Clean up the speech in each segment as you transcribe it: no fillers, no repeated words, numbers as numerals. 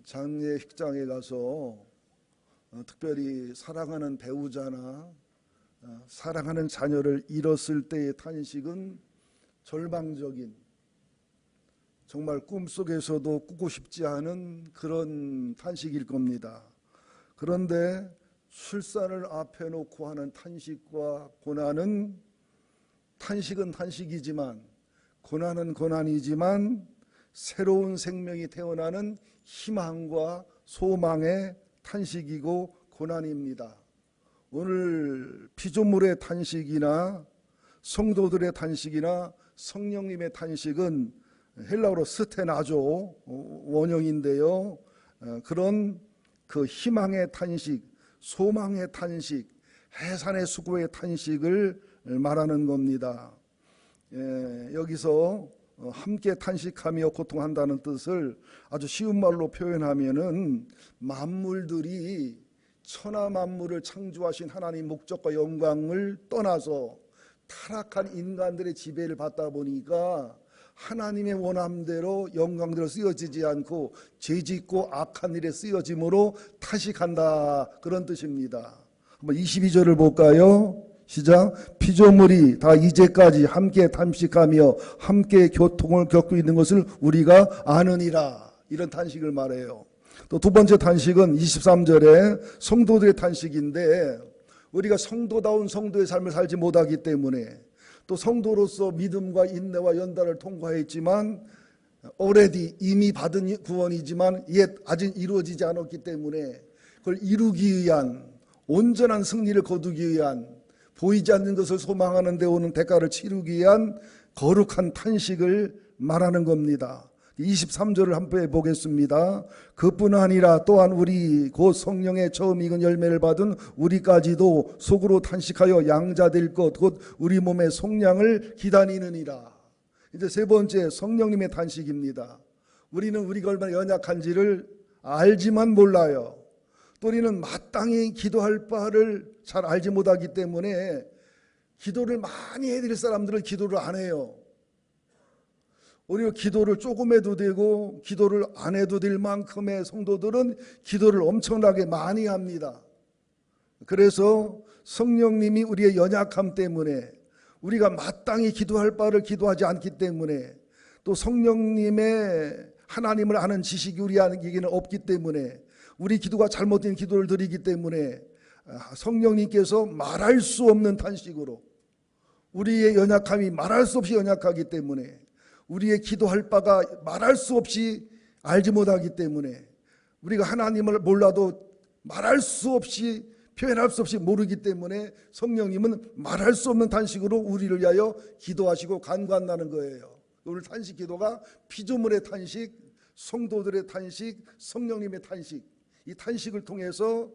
장례식장에 가서 특별히 사랑하는 배우자나 사랑하는 자녀를 잃었을 때의 탄식은 절망적인, 정말 꿈속에서도 꾸고 싶지 않은 그런 탄식일 겁니다. 그런데 출산을 앞에 놓고 하는 탄식과 고난은, 탄식은 탄식이지만 고난은 고난이지만 새로운 생명이 태어나는 희망과 소망의 탄식이고 고난입니다. 오늘 피조물의 탄식이나 성도들의 탄식이나 성령님의 탄식은 헬라어로 스테나조 원형인데요. 그런 그 희망의 탄식, 소망의 탄식, 해산의 수고의 탄식을 말하는 겁니다. 여기서 함께 탄식하며 고통한다는 뜻을 아주 쉬운 말로 표현하면은, 만물들이 천하 만물을 창조하신 하나님 목적과 영광을 떠나서 타락한 인간들의 지배를 받다 보니까 하나님의 원함대로 영광대로 쓰여지지 않고 죄짓고 악한 일에 쓰여짐으로 탄식한다, 그런 뜻입니다. 한번 22절을 볼까요? 시작. 피조물이 다 이제까지 함께 탄식하며 함께 고통을 겪고 있는 것을 우리가 아느니라, 이런 탄식을 말해요. 또 두 번째 탄식은 23절에 성도들의 탄식인데, 우리가 성도다운 성도의 삶을 살지 못하기 때문에, 또 성도로서 믿음과 인내와 연단을 통과했지만 already 이미 받은 구원이지만 yet 아직 이루어지지 않았기 때문에 그걸 이루기 위한, 온전한 승리를 거두기 위한, 보이지 않는 것을 소망하는 데 오는 대가를 치르기 위한 거룩한 탄식을 말하는 겁니다. 23절을 한번 보겠습니다. 그뿐 아니라 또한 우리 곧 성령의 처음 익은 열매를 받은 우리까지도 속으로 탄식하여 양자될 것 곧 우리 몸의 속량을 기다리느니라. 이제 세 번째, 성령님의 탄식입니다. 우리는 우리가 얼마나 연약한지를 알지만 몰라요. 또 우리는 마땅히 기도할 바를 잘 알지 못하기 때문에 기도를 많이 해드릴 사람들은 기도를 안 해요. 오히려 기도를 조금 해도 되고 기도를 안 해도 될 만큼의 성도들은 기도를 엄청나게 많이 합니다. 그래서 성령님이 우리의 연약함 때문에, 우리가 마땅히 기도할 바를 기도하지 않기 때문에, 또 성령님의 하나님을 아는 지식이 우리에게는 없기 때문에, 우리 기도가 잘못된 기도를 드리기 때문에 성령님께서 말할 수 없는 탄식으로, 우리의 연약함이 말할 수 없이 연약하기 때문에, 우리의 기도할 바가 말할 수 없이 알지 못하기 때문에, 우리가 하나님을 몰라도 말할 수 없이, 표현할 수 없이 모르기 때문에 성령님은 말할 수 없는 탄식으로 우리를 위하여 기도하시고 간구한다는 거예요. 오늘 탄식 기도가 피조물의 탄식, 성도들의 탄식, 성령님의 탄식, 이 탄식을 통해서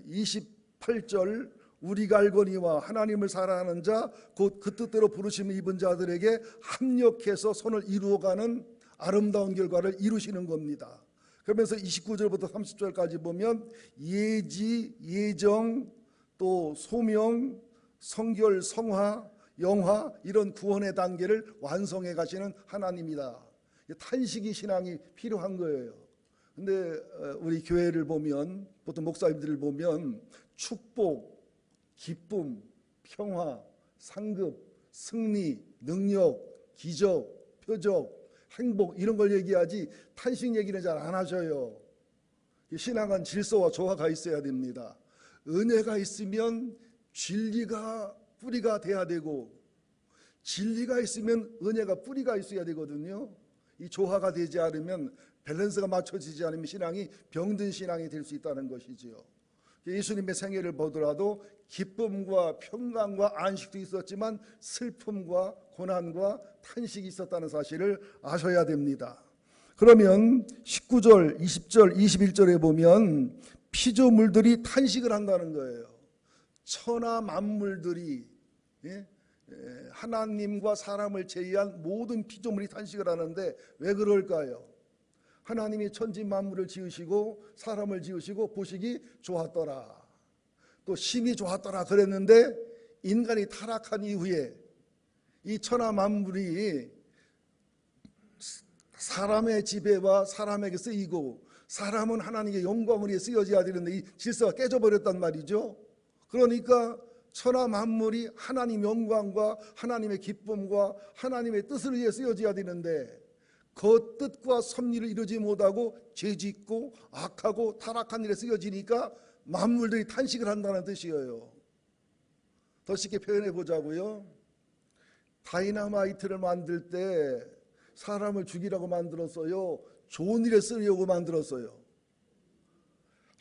28절 우리가 알거니와 하나님을 사랑하는 자 곧 그 뜻대로 부르심을 입은 자들에게 합력해서 선을 이루어가는 아름다운 결과를 이루시는 겁니다. 그러면서 29절부터 30절까지 보면 예지, 예정, 또 소명, 성결, 성화, 영화, 이런 구원의 단계를 완성해 가시는 하나님이다. 탄식이 신앙이 필요한 거예요. 근데 우리 교회를 보면, 보통 목사님들을 보면 축복, 기쁨, 평화, 상급, 승리, 능력, 기적, 표적, 행복, 이런 걸 얘기하지 탄식 얘기는 잘 안 하셔요. 신앙은 질서와 조화가 있어야 됩니다. 은혜가 있으면 진리가 뿌리가 돼야 되고, 진리가 있으면 은혜가 뿌리가 있어야 되거든요. 이 조화가 되지 않으면, 밸런스가 맞춰지지 않으면 신앙이 병든 신앙이 될 수 있다는 것이지요. 예수님의 생애를 보더라도 기쁨과 평강과 안식도 있었지만 슬픔과 고난과 탄식이 있었다는 사실을 아셔야 됩니다. 그러면 19절, 20절, 21절에 보면 피조물들이 탄식을 한다는 거예요. 천하 만물들이, 하나님과 사람을 제외한 모든 피조물이 탄식을 하는데 왜 그럴까요? 하나님이 천지 만물을 지으시고 사람을 지으시고 보시기 좋았더라, 또 심히 좋았더라 그랬는데, 인간이 타락한 이후에 이 천하 만물이 사람의 지배와 사람에게 쓰이고 사람은 하나님의 영광을 위해 쓰여져야 되는데 이 질서가 깨져버렸단 말이죠. 그러니까 천하 만물이 하나님 영광과 하나님의 기쁨과 하나님의 뜻을 위해 쓰여져야 되는데 그 뜻과 섭리를 이루지 못하고 죄짓고 악하고 타락한 일에 쓰여지니까 만물들이 탄식을 한다는 뜻이에요. 더 쉽게 표현해 보자고요. 다이너마이트를 만들 때 사람을 죽이라고 만들었어요? 좋은 일에 쓰려고 만들었어요?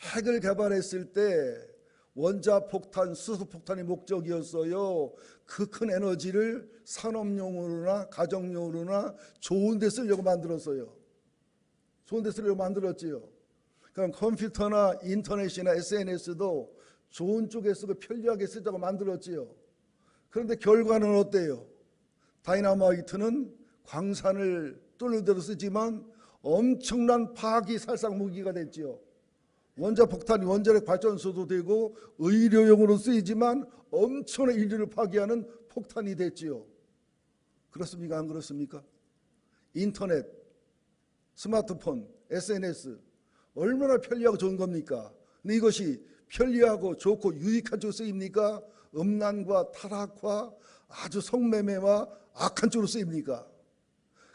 핵을 개발했을 때 원자폭탄, 수소폭탄이 목적이었어요? 그 큰 에너지를 산업용으로나 가정용으로나 좋은 데 쓰려고 만들었어요? 좋은 데 쓰려고 만들었지요. 그럼 컴퓨터나 인터넷이나 SNS도 좋은 쪽에 쓰고 편리하게 쓰자고 만들었지요. 그런데 결과는 어때요? 다이너마이트는 광산을 뚫는 데도 쓰지만 엄청난 파기 살상 무기가 됐지요. 원자폭탄이 원자력 발전소도 되고 의료용으로 쓰이지만 엄청난 인류를 파괴하는 폭탄이 됐지요. 그렇습니까? 안 그렇습니까? 인터넷, 스마트폰, SNS 얼마나 편리하고 좋은 겁니까? 근데 이것이 편리하고 좋고 유익한 쪽으로 쓰입니까? 음란과 타락과 아주 성매매와 악한 쪽으로 쓰입니까?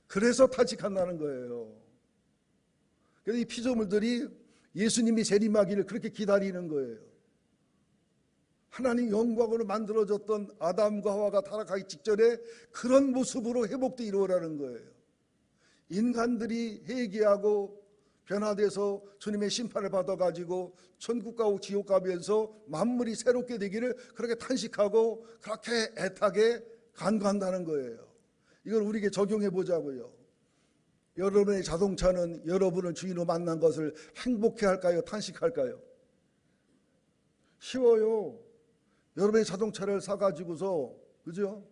그래서 탄식한다는 거예요. 그래서 이 피조물들이 예수님이 재림하기를 그렇게 기다리는 거예요. 하나님 영광으로 만들어졌던 아담과 하와가 타락하기 직전에 그런 모습으로 회복도 이루어라는 거예요. 인간들이 회개하고 변화돼서 주님의 심판을 받아가지고 천국 가고 지옥 가면서 만물이 새롭게 되기를 그렇게 탄식하고 그렇게 애타게 간구한다는 거예요. 이걸 우리에게 적용해 보자고요. 여러분의 자동차는 여러분을 주인으로 만난 것을 행복해 할까요? 탄식할까요? 쉬워요. 여러분의 자동차를 사가지고서, 그죠?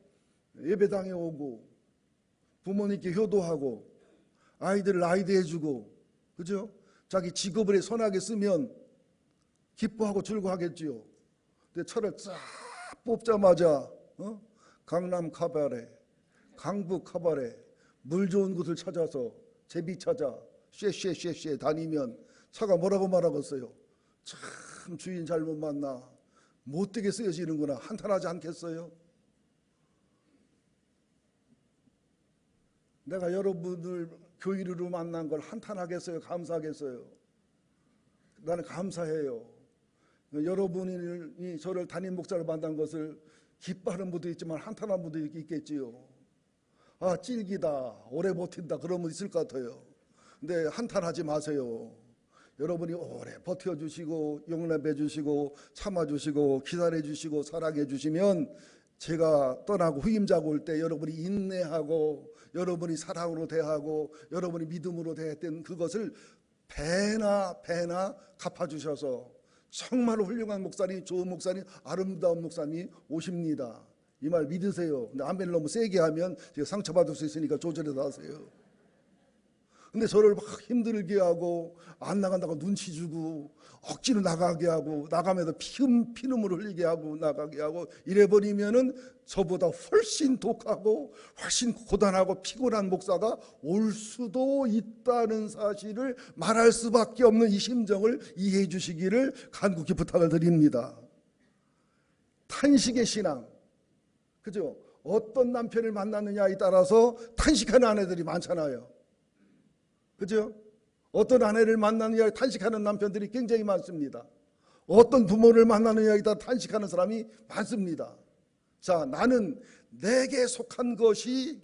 예배당에 오고, 부모님께 효도하고, 아이들 라이드 해주고, 그죠? 자기 직업을 선하게 쓰면 기뻐하고 즐거워하겠지요. 근데 차를 쫙 뽑자마자, 강남 카바레, 강북 카바레, 물 좋은 곳을 찾아서 제비 찾아 쉐쉐쉐쉐 다니면 차가 뭐라고 말하겠어요? 참 주인 잘못 만나 못되게 쓰여지는구나. 한탄하지 않겠어요? 내가 여러분을 교회로 만난 걸 한탄하겠어요? 감사하겠어요? 나는 감사해요. 여러분이 저를 담임 목사로 만난 것을 기뻐하는 분도 있지만 한탄한 분도 있겠지요. 아, 찔기다, 오래 버틴다, 그런 분 있을 것 같아요. 근데 한탄하지 마세요. 여러분이 오래 버텨주시고 용납해주시고 참아주시고 기다려주시고 사랑해주시면 제가 떠나고 후임자가 올 때 여러분이 인내하고 여러분이 사랑으로 대하고 여러분이 믿음으로 대했던 그것을 배나 갚아주셔서 정말 훌륭한 목사님, 좋은 목사님, 아름다운 목사님 오십니다. 이 말 믿으세요. 근데 아멘을 너무 세게 하면 제가 상처받을 수 있으니까 조절해서 하세요. 근데 저를 막 힘들게 하고 안 나간다고 눈치 주고 억지로 나가게 하고 나가면서 피눈물을 흘리게 하고 나가게 하고 이래버리면은 저보다 훨씬 독하고 훨씬 고단하고 피곤한 목사가 올 수도 있다는 사실을 말할 수밖에 없는 이 심정을 이해해 주시기를 간곡히 부탁을 드립니다. 탄식의 신앙, 그죠? 어떤 남편을 만났느냐에 따라서 탄식하는 아내들이 많잖아요. 그죠? 어떤 아내를 만나느냐에 탄식하는 남편들이 굉장히 많습니다. 어떤 부모를 만나느냐에 따라 탄식하는 사람이 많습니다. 자, 나는 내게 속한 것이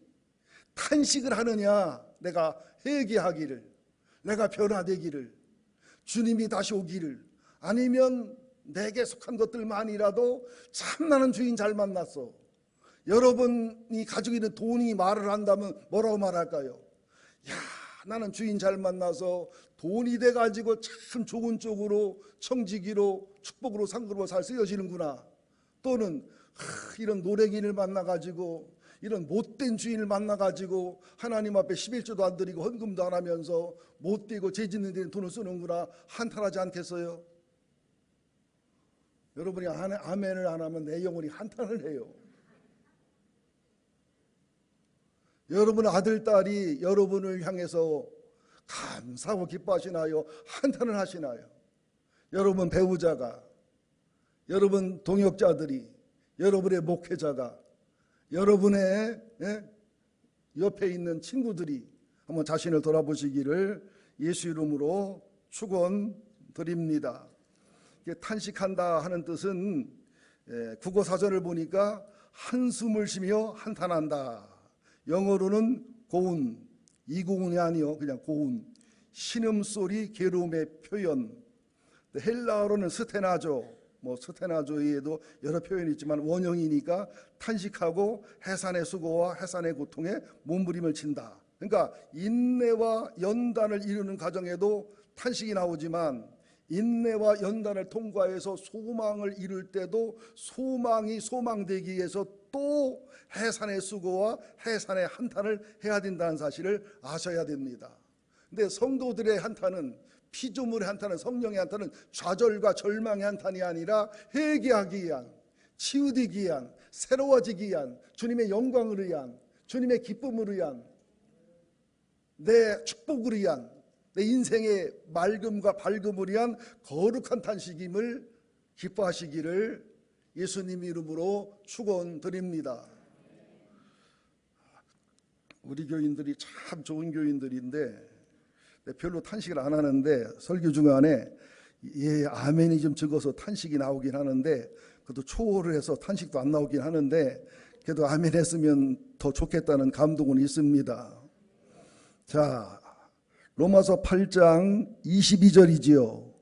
탄식을 하느냐, 내가 회개하기를, 내가 변화되기를, 주님이 다시 오기를, 아니면 내게 속한 것들만이라도 참 나는 주인 잘 만났어. 여러분이 가지고 있는 돈이 말을 한다면 뭐라고 말할까요? 야, 나는 주인 잘 만나서 돈이 돼가지고 참 좋은 쪽으로 청지기로 축복으로 상급으로 잘 쓰여지는구나. 또는 이런 노랭이를 만나가지고 이런 못된 주인을 만나가지고 하나님 앞에 11조도 안 드리고 헌금도 안 하면서 못되고 죄짓는 데는 돈을 쓰는구나. 한탄하지 않겠어요? 여러분이 아멘을 안 하면 내 영혼이 한탄을 해요. 여러분 아들, 딸이 여러분을 향해서 감사하고 기뻐하시나요? 한탄을 하시나요? 여러분 배우자가, 여러분 동역자들이, 여러분의 목회자가, 여러분의 옆에 있는 친구들이 한번 자신을 돌아보시기를 예수 이름으로 축원드립니다. 탄식한다 하는 뜻은 국어 사전을 보니까 한숨을 쉬며 한탄한다. 영어로는 고운, 이고운이 아니요, 그냥 고운, 신음소리, 괴로움의 표현. 헬라어로는 스테나조, 스테나조에도 여러 표현이 있지만 원형이니까 탄식하고 해산의 수고와 해산의 고통에 몸부림을 친다. 그러니까 인내와 연단을 이루는 과정에도 탄식이 나오지만 인내와 연단을 통과해서 소망을 이룰 때도 소망이 소망되기 위해서 또 해산의 수고와 해산의 한탄을 해야 된다는 사실을 아셔야 됩니다. 근데 성도들의 한탄은, 피조물의 한탄은, 성령의 한탄은 좌절과 절망의 한탄이 아니라 회개하기 위한, 치유되기 위한, 새로워지기 위한, 주님의 영광을 위한, 주님의 기쁨을 위한, 내 축복을 위한, 내 인생의 맑음과 밝음을 위한 거룩한 탄식임을 기뻐하시기를 예수님 이름으로 축원드립니다. 우리 교인들이 참 좋은 교인들인데 별로 탄식을 안 하는데 설교 중간에 아멘이 좀 적어서 탄식이 나오긴 하는데, 그래도 초월을 해서 탄식도 안 나오긴 하는데 그래도 아멘 했으면 더 좋겠다는 감동은 있습니다. 자, 로마서 8장 22절이지요.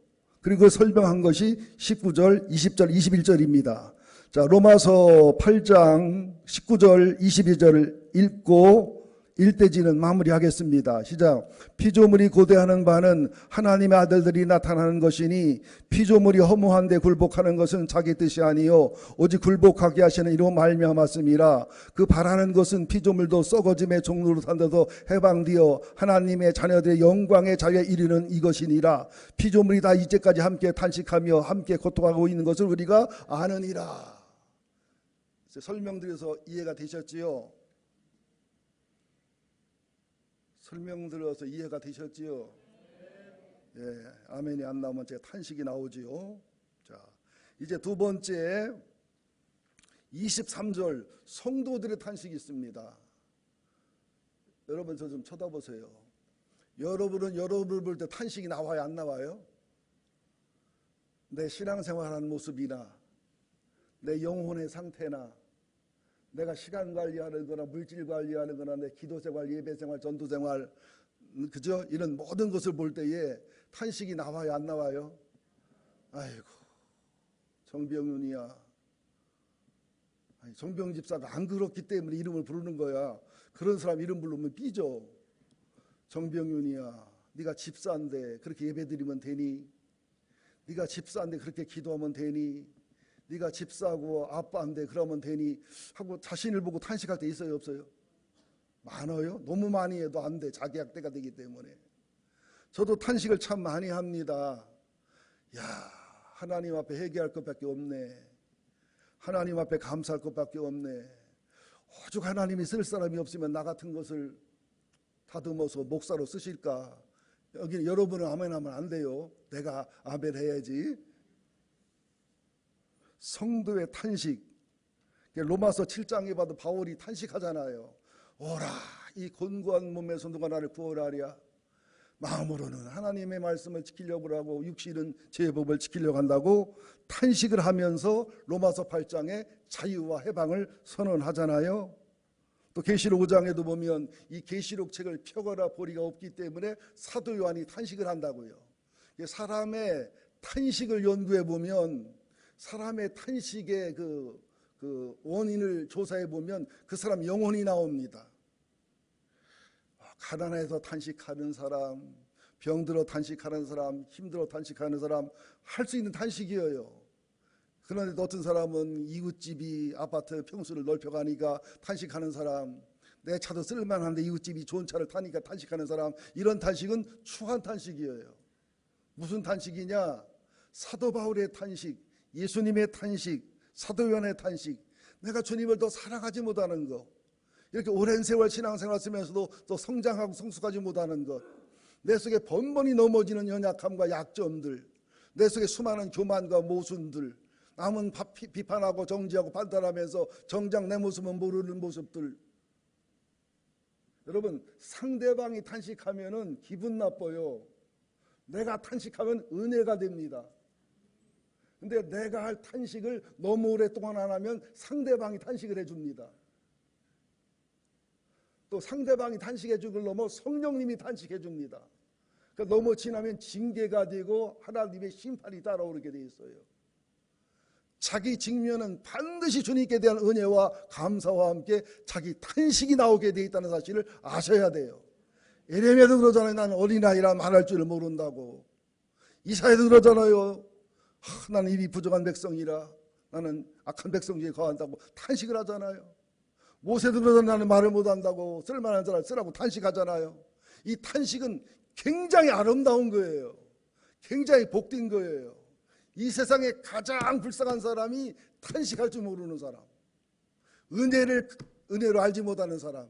그리고 설명한 것이 19절, 20절, 21절입니다. 자, 로마서 8장 19절, 22절을 읽고 일대지는 마무리하겠습니다. 시작. 피조물이 고대하는 바는 하나님의 아들들이 나타나는 것이니 피조물이 허무한데 굴복하는 것은 자기 뜻이 아니요 오직 굴복하게 하시는 이로 말미암았음이라. 그 바라는 것은 피조물도 썩어짐의 종로로 산데도 해방되어 하나님의 자녀들의 영광의 자유에 이르는 이것이니라. 피조물이 다 이제까지 함께 탄식하며 함께 고통하고 있는 것을 우리가 아느니라. 설명드려서 이해가 되셨지요? 설명드려서 이해가 되셨지요? 예, 아멘이 안 나오면 제가 탄식이 나오지요. 자, 이제 두 번째 23절 성도들의 탄식이 있습니다. 여러분 저 좀 쳐다보세요. 여러분은 여러분을 볼 때 탄식이 나와요, 안 나와요? 내 신앙생활하는 모습이나 내 영혼의 상태나 내가 시간 관리하는 거나 물질 관리하는 거나 내 기도생활, 예배생활, 전도생활, 그죠? 이런 모든 것을 볼 때에 탄식이 나와요, 안 나와요? 아이고, 정병윤이야. 정병 집사가 안 그렇기 때문에 이름을 부르는 거야. 그런 사람 이름 부르면 삐져. 정병윤이야, 네가 집사인데 그렇게 예배드리면 되니? 네가 집사인데 그렇게 기도하면 되니? 네가 집사고 아빠인데 그러면 되니? 하고 자신을 보고 탄식할 때 있어요, 없어요? 많아요. 너무 많이 해도 안 돼. 자기약대가 되기 때문에. 저도 탄식을 참 많이 합니다. 야, 하나님 앞에 회개할 것밖에 없네. 하나님 앞에 감사할 것밖에 없네. 오죽 하나님이 쓸 사람이 없으면 나 같은 것을 다듬어서 목사로 쓰실까? 여기 여러분은 아멘하면 안 돼요. 내가 아멘 해야지. 성도의 탄식. 로마서 7장에 봐도 바울이 탄식하잖아요. 오라, 이 곤고한 몸에서 누가 나를 구원하랴. 마음으로는 하나님의 말씀을 지키려고 하고 육신은 제 법을 지키려고 한다고 탄식을 하면서 로마서 8장에 자유와 해방을 선언하잖아요. 또 계시록 5장에도 보면 이 계시록 책을 펴거나 보리가 없기 때문에 사도 요한이 탄식을 한다고요. 사람의 탄식을 연구해 보면 사람의 탄식의 그 원인을 조사해 보면 그 사람 영혼이 나옵니다. 가난해서 탄식하는 사람, 병들어 탄식하는 사람, 힘들어 탄식하는 사람, 할 수 있는 탄식이에요. 그런데 어떤 사람은 이웃집이 아파트 평수를 넓혀가니까 탄식하는 사람, 내 차도 쓸만한데 이웃집이 좋은 차를 타니까 탄식하는 사람, 이런 탄식은 추한 탄식이에요. 무슨 탄식이냐? 사도 바울의 탄식, 예수님의 탄식, 사도 요한의 탄식, 내가 주님을 더 사랑하지 못하는 것, 이렇게 오랜 세월 신앙생활 쓰면서도 또 성장하고 성숙하지 못하는 것, 내 속에 번번이 넘어지는 연약함과 약점들, 내 속에 수많은 교만과 모순들, 남은 비판하고 정지하고 판단하면서 정작 내 모습은 모르는 모습들. 여러분, 상대방이 탄식하면은 기분 나빠요. 내가 탄식하면 은혜가 됩니다. 근데 내가 할 탄식을 너무 오랫동안 안 하면 상대방이 탄식을 해줍니다. 또 상대방이 탄식해 주길 넘어 성령님이 탄식해 줍니다. 그러니까 너무 지나면 징계가 되고 하나님의 심판이 따라오게 돼 있어요. 자기 직면은 반드시 주님께 대한 은혜와 감사와 함께 자기 탄식이 나오게 돼 있다는 사실을 아셔야 돼요. 예레미야도 그러잖아요. 나는 어린아이라 말할 줄을 모른다고. 이사야도 그러잖아요. 나는 입이 부정한 백성이라, 나는 악한 백성 중에 거한다고 탄식을 하잖아요. 모세도 그러잖아요. 나는 말을 못한다고, 쓸만한 사람 쓰라고 탄식하잖아요. 이 탄식은 굉장히 아름다운 거예요. 굉장히 복된 거예요. 이 세상에 가장 불쌍한 사람이 탄식할 줄 모르는 사람, 은혜로 알지 못하는 사람.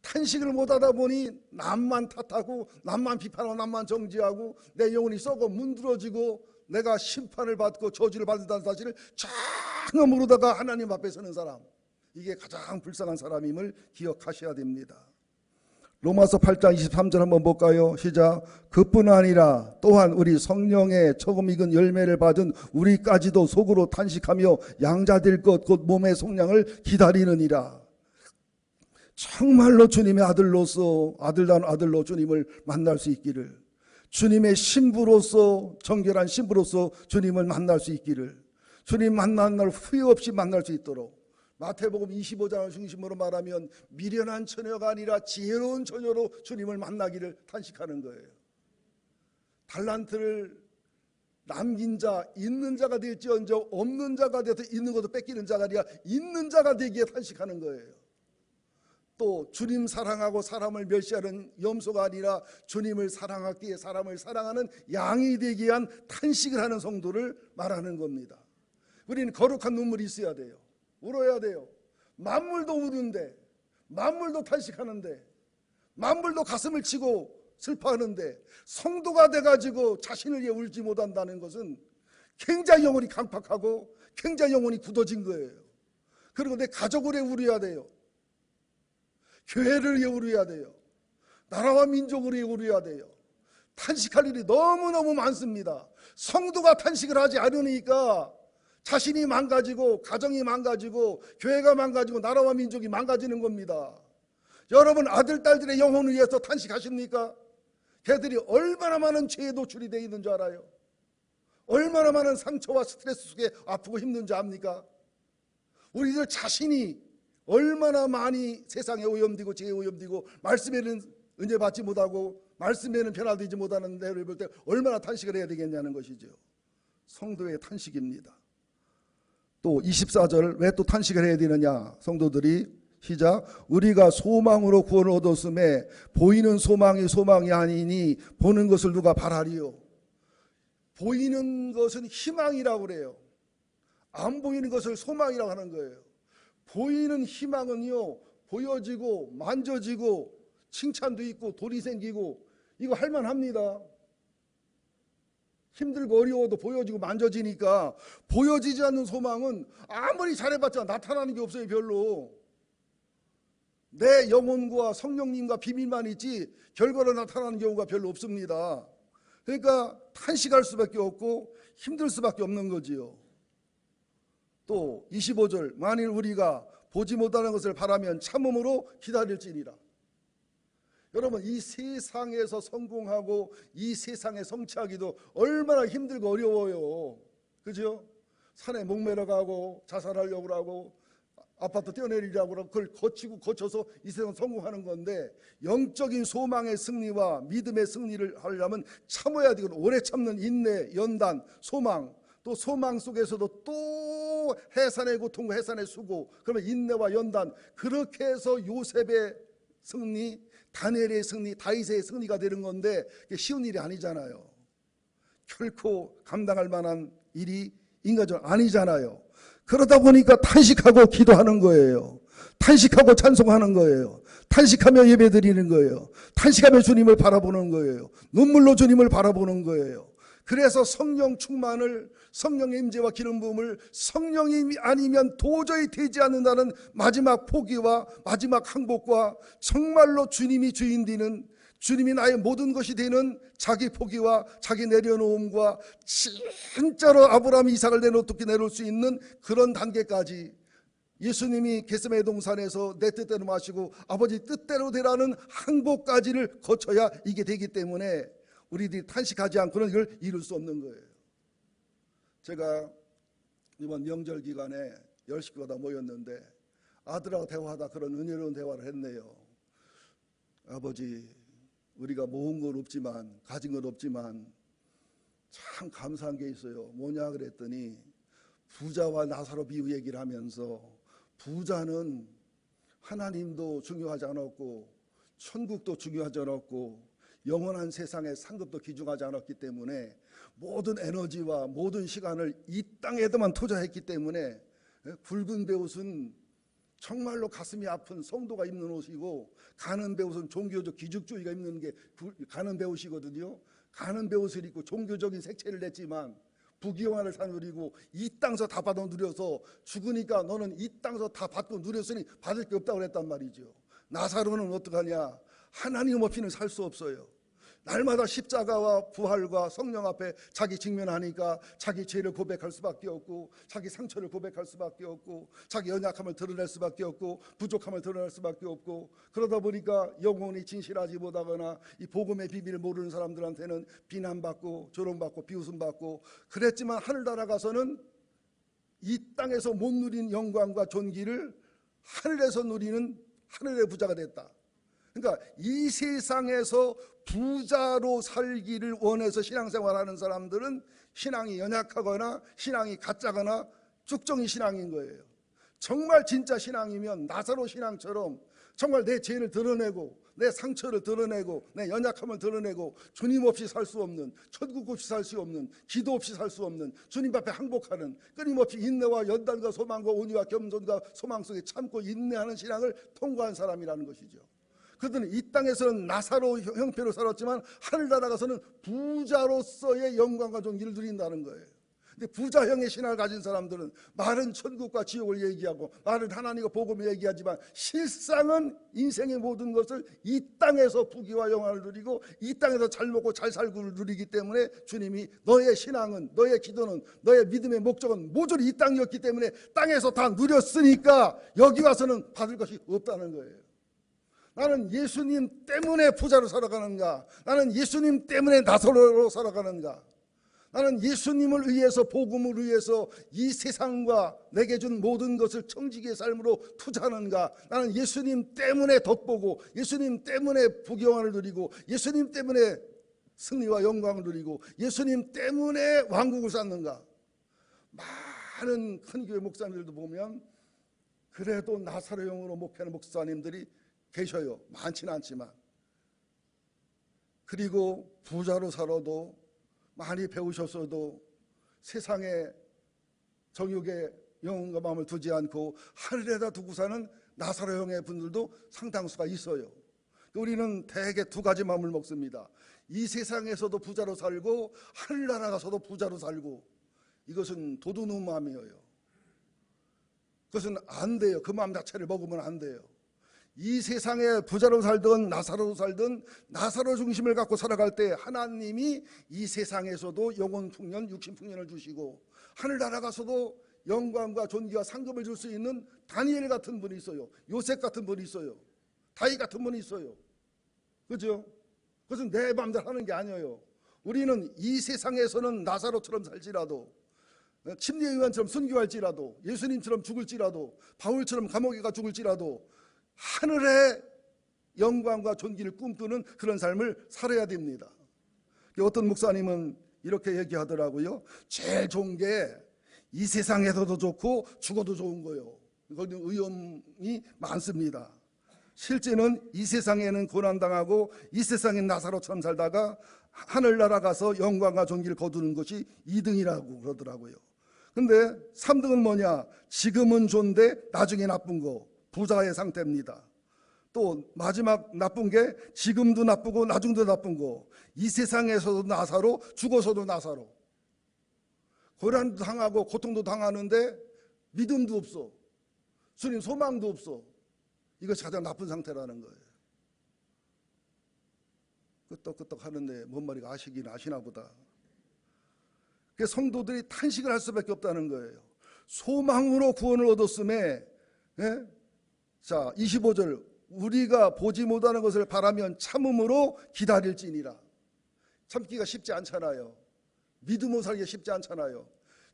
탄식을 못하다 보니 남만 탓하고 남만 비판하고 남만 정지하고 내 영혼이 썩어 문드러지고 내가 심판을 받고 저주를 받는다는 사실을 전혀 모르다가 하나님 앞에 서는 사람, 이게 가장 불쌍한 사람임을 기억하셔야 됩니다. 로마서 8장 23절 한번 볼까요? 시작. 그뿐 아니라 또한 우리 성령의 처음 익은 열매를 받은 우리까지도 속으로 탄식하며 양자될 것 곧 몸의 속량을 기다리느니라. 정말로 주님의 아들로서, 아들다운 아들로 주님을 만날 수 있기를, 주님의 신부로서, 정결한 신부로서 주님을 만날 수 있기를, 주님 만난 날 후회 없이 만날 수 있도록, 마태복음 25장을 중심으로 말하면 미련한 처녀가 아니라 지혜로운 처녀로 주님을 만나기를 탄식하는 거예요. 달란트를 남긴 자, 있는 자가 될지언정 없는 자가 되어서 있는 것도 뺏기는 자가 아니라 있는 자가 되기에 탄식하는 거예요. 또 주님 사랑하고 사람을 멸시하는 염소가 아니라 주님을 사랑하기에 사람을 사랑하는 양이 되기 위한 탄식을 하는 성도를 말하는 겁니다. 우리는 거룩한 눈물이 있어야 돼요. 울어야 돼요. 만물도 우는데, 만물도 탄식하는데, 만물도 가슴을 치고 슬퍼하는데 성도가 돼가지고 자신을 위해 울지 못한다는 것은 굉장히 영혼이 강팍하고 굉장히 영혼이 굳어진 거예요. 그리고 내 가족을 위해 울어야 돼요. 교회를 위해 울어야 돼요. 나라와 민족을 위해 울어야 돼요. 탄식할 일이 너무너무 많습니다. 성도가 탄식을 하지 않으니까 자신이 망가지고 가정이 망가지고 교회가 망가지고 나라와 민족이 망가지는 겁니다. 여러분 아들 딸들의 영혼을 위해서 탄식하십니까? 걔들이 얼마나 많은 죄에 노출이 되어 있는 줄 알아요? 얼마나 많은 상처와 스트레스 속에 아프고 힘든 줄 압니까? 우리들 자신이 얼마나 많이 세상에 오염되고 죄에 오염되고 말씀에는 은혜 받지 못하고 말씀에는 변화되지 못하는 내를 볼 때 얼마나 탄식을 해야 되겠냐는 것이죠. 성도의 탄식입니다. 또 24절 왜 또 탄식을 해야 되느냐? 성도들이 시작. 우리가 소망으로 구원을 얻었음에 보이는 소망이 소망이 아니니 보는 것을 누가 바라리요? 보이는 것은 희망이라고 그래요. 안 보이는 것을 소망이라고 하는 거예요. 보이는 희망은요, 보여지고 만져지고 칭찬도 있고 돈이 생기고 이거 할만합니다. 힘들고 어려워도 보여지고 만져지니까. 보여지지 않는 소망은 아무리 잘해봤자 나타나는 게 없어요. 별로. 내 영혼과 성령님과 비밀만 있지 결과로 나타나는 경우가 별로 없습니다. 그러니까 탄식할 수밖에 없고 힘들 수밖에 없는 거지요. 또 25절 만일 우리가 보지 못하는 것을 바라면 참음으로 기다릴지니라. 여러분 이 세상에서 성공하고 이 세상에 성취하기도 얼마나 힘들고 어려워요. 그죠? 산에 목매러 가고 자살하려고 하고 아파트 뛰어내리려고 하고 그걸 거쳐서 이 세상 성공하는 건데 영적인 소망의 승리와 믿음의 승리를 하려면 참아야 되고 오래 참는 인내, 연단, 소망 또 소망 속에서도 또 해산의 고통과 해산의 수고 그러면 인내와 연단 그렇게 해서 요셉의 승리 다니엘의 승리, 다윗의 승리가 되는 건데 쉬운 일이 아니잖아요. 결코 감당할 만한 일이 인간적으로 아니잖아요. 그러다 보니까 탄식하고 기도하는 거예요. 탄식하고 찬송하는 거예요. 탄식하며 예배드리는 거예요. 탄식하며 주님을 바라보는 거예요. 눈물로 주님을 바라보는 거예요. 그래서 성령 충만을, 성령의 임재와 기름 부음을 성령이 아니면 도저히 되지 않는다는 마지막 포기와 마지막 항복과 정말로 주님이 주인 되는, 주님이 나의 모든 것이 되는 자기 포기와 자기 내려놓음과 진짜로 아브라함 이삭을 어떻게 내놓을 수 있는 그런 단계까지 예수님이 겟세마네 동산에서 내 뜻대로 마시고 아버지 뜻대로 되라는 항복까지를 거쳐야 이게 되기 때문에 우리들이 탄식하지 않고는 이걸 이룰 수 없는 거예요. 제가 이번 명절 기간에 10식구가 다 모였는데 아들하고 대화하다 그런 은혜로운 대화를 했네요. 아버지, 우리가 모은 건 없지만, 가진 건 없지만 참 감사한 게 있어요. 뭐냐 그랬더니 부자와 나사로 비유 얘기를 하면서 부자는 하나님도 중요하지 않았고 천국도 중요하지 않았고 영원한 세상의 상급도 귀중하지 않았기 때문에 모든 에너지와 모든 시간을 이 땅에도만 투자했기 때문에 굵은 베옷은 정말로 가슴이 아픈 성도가 입는 옷이고 가는 베옷은 종교적 기죽주의가 입는 게 가는 베옷이거든요. 가는 베옷을 입고 종교적인 색채를 냈지만 부귀영화를 다 누리고 이 땅에서 다 받아 누려서 죽으니까 너는 이 땅에서 다 받고 누렸으니 받을 게 없다고 그랬단 말이죠. 나사로는 어떡하냐? 하나님 없이는 살 수 없어요. 날마다 십자가와 부활과 성령 앞에 자기 직면하니까 자기 죄를 고백할 수밖에 없고 자기 상처를 고백할 수밖에 없고 자기 연약함을 드러낼 수밖에 없고 부족함을 드러낼 수밖에 없고 그러다 보니까 영혼이 진실하지 못하거나 이 복음의 비밀을 모르는 사람들한테는 비난받고 조롱받고 비웃음받고 그랬지만 하늘나라 가서는 이 땅에서 못 누린 영광과 존귀를 하늘에서 누리는 하늘의 부자가 됐다. 그러니까 이 세상에서 부자로 살기를 원해서 신앙생활하는 사람들은 신앙이 연약하거나 신앙이 가짜거나 쭉정이 신앙인 거예요. 정말 진짜 신앙이면 나사로 신앙처럼 정말 내 죄를 드러내고 내 상처를 드러내고 내 연약함을 드러내고 주님 없이 살 수 없는, 천국 없이 살 수 없는, 기도 없이 살 수 없는, 주님 앞에 항복하는 끊임없이 인내와 연단과 소망과 온유와 겸손과 소망 속에 참고 인내하는 신앙을 통과한 사람이라는 것이죠. 그들은 이 땅에서는 나사로 형태로 살았지만 하늘나라 가서는 부자로서의 영광과 존귀를 누린다는 거예요. 근데 부자형의 신앙을 가진 사람들은 말은 천국과 지옥을 얘기하고 말은 하나님과 복음을 얘기하지만 실상은 인생의 모든 것을 이 땅에서 부귀와 영화를 누리고 이 땅에서 잘 먹고 잘 살고를 누리기 때문에 주님이 너의 신앙은, 너의 기도는, 너의 믿음의 목적은 모조리 이 땅이었기 때문에 땅에서 다 누렸으니까 여기 와서는 받을 것이 없다는 거예요. 나는 예수님 때문에 부자로 살아가는가? 나는 예수님 때문에 나사로로 살아가는가? 나는 예수님을 위해서 복음을 위해서 이 세상과 내게 준 모든 것을 청지기의 삶으로 투자하는가? 나는 예수님 때문에 덕보고 예수님 때문에 부귀영화를 누리고 예수님 때문에 승리와 영광을 누리고 예수님 때문에 왕국을 쌓는가? 많은 큰 교회 목사님들도 보면 그래도 나사로형으로 목회하는 목사님들이 계셔요. 많지는 않지만. 그리고 부자로 살아도 많이 배우셨어도 세상에 정욕에 영혼과 마음을 두지 않고 하늘에다 두고 사는 나사로형의 분들도 상당수가 있어요. 우리는 대개 두 가지 마음을 먹습니다. 이 세상에서도 부자로 살고 하늘나라 가서도 부자로 살고 이것은 도둑놈 마음이에요. 그것은 안 돼요. 그 마음 자체를 먹으면 안 돼요. 이 세상에 부자로 살든 나사로로 살든 나사로 중심을 갖고 살아갈 때 하나님이 이 세상에서도 영혼 풍년, 육신 풍년을 주시고 하늘나라 가서도 영광과 존귀와 상급을 줄 수 있는 다니엘 같은 분이 있어요. 요셉 같은 분이 있어요. 다윗 같은 분이 있어요. 그죠? 그것은 내 마음대로 하는 게 아니에요. 우리는 이 세상에서는 나사로처럼 살지라도 침례요한처럼 순교할지라도 예수님처럼 죽을지라도 바울처럼 감옥에 가 죽을지라도 하늘의 영광과 존귀를 꿈꾸는 그런 삶을 살아야 됩니다. 어떤 목사님은 이렇게 얘기하더라고요. 제일 좋은 게 이 세상에서도 좋고 죽어도 좋은 거예요. 거기는 의험이 많습니다. 실제는 이 세상에는 고난당하고 이 세상에 나사로처럼 살다가 하늘나라 가서 영광과 존귀를 거두는 것이 2등이라고 그러더라고요. 근데 3등은 뭐냐? 지금은 좋은데 나중에 나쁜 거. 부자의 상태입니다. 또 마지막 나쁜 게 지금도 나쁘고 나중도 나쁜 거. 이 세상에서도 나사로, 죽어서도 나사로. 고난도 당하고 고통도 당하는데 믿음도 없어. 주님 소망도 없어. 이것이 가장 나쁜 상태라는 거예요. 끄떡끄떡 하는데 뭔 말인가 아시긴 아시나 보다. 그래서 성도들이 탄식을 할 수밖에 없다는 거예요. 소망으로 구원을 얻었음에, 예? 자 25절, 우리가 보지 못하는 것을 바라면 참음으로 기다릴지니라. 참기가 쉽지 않잖아요. 믿음으로 살기가 쉽지 않잖아요.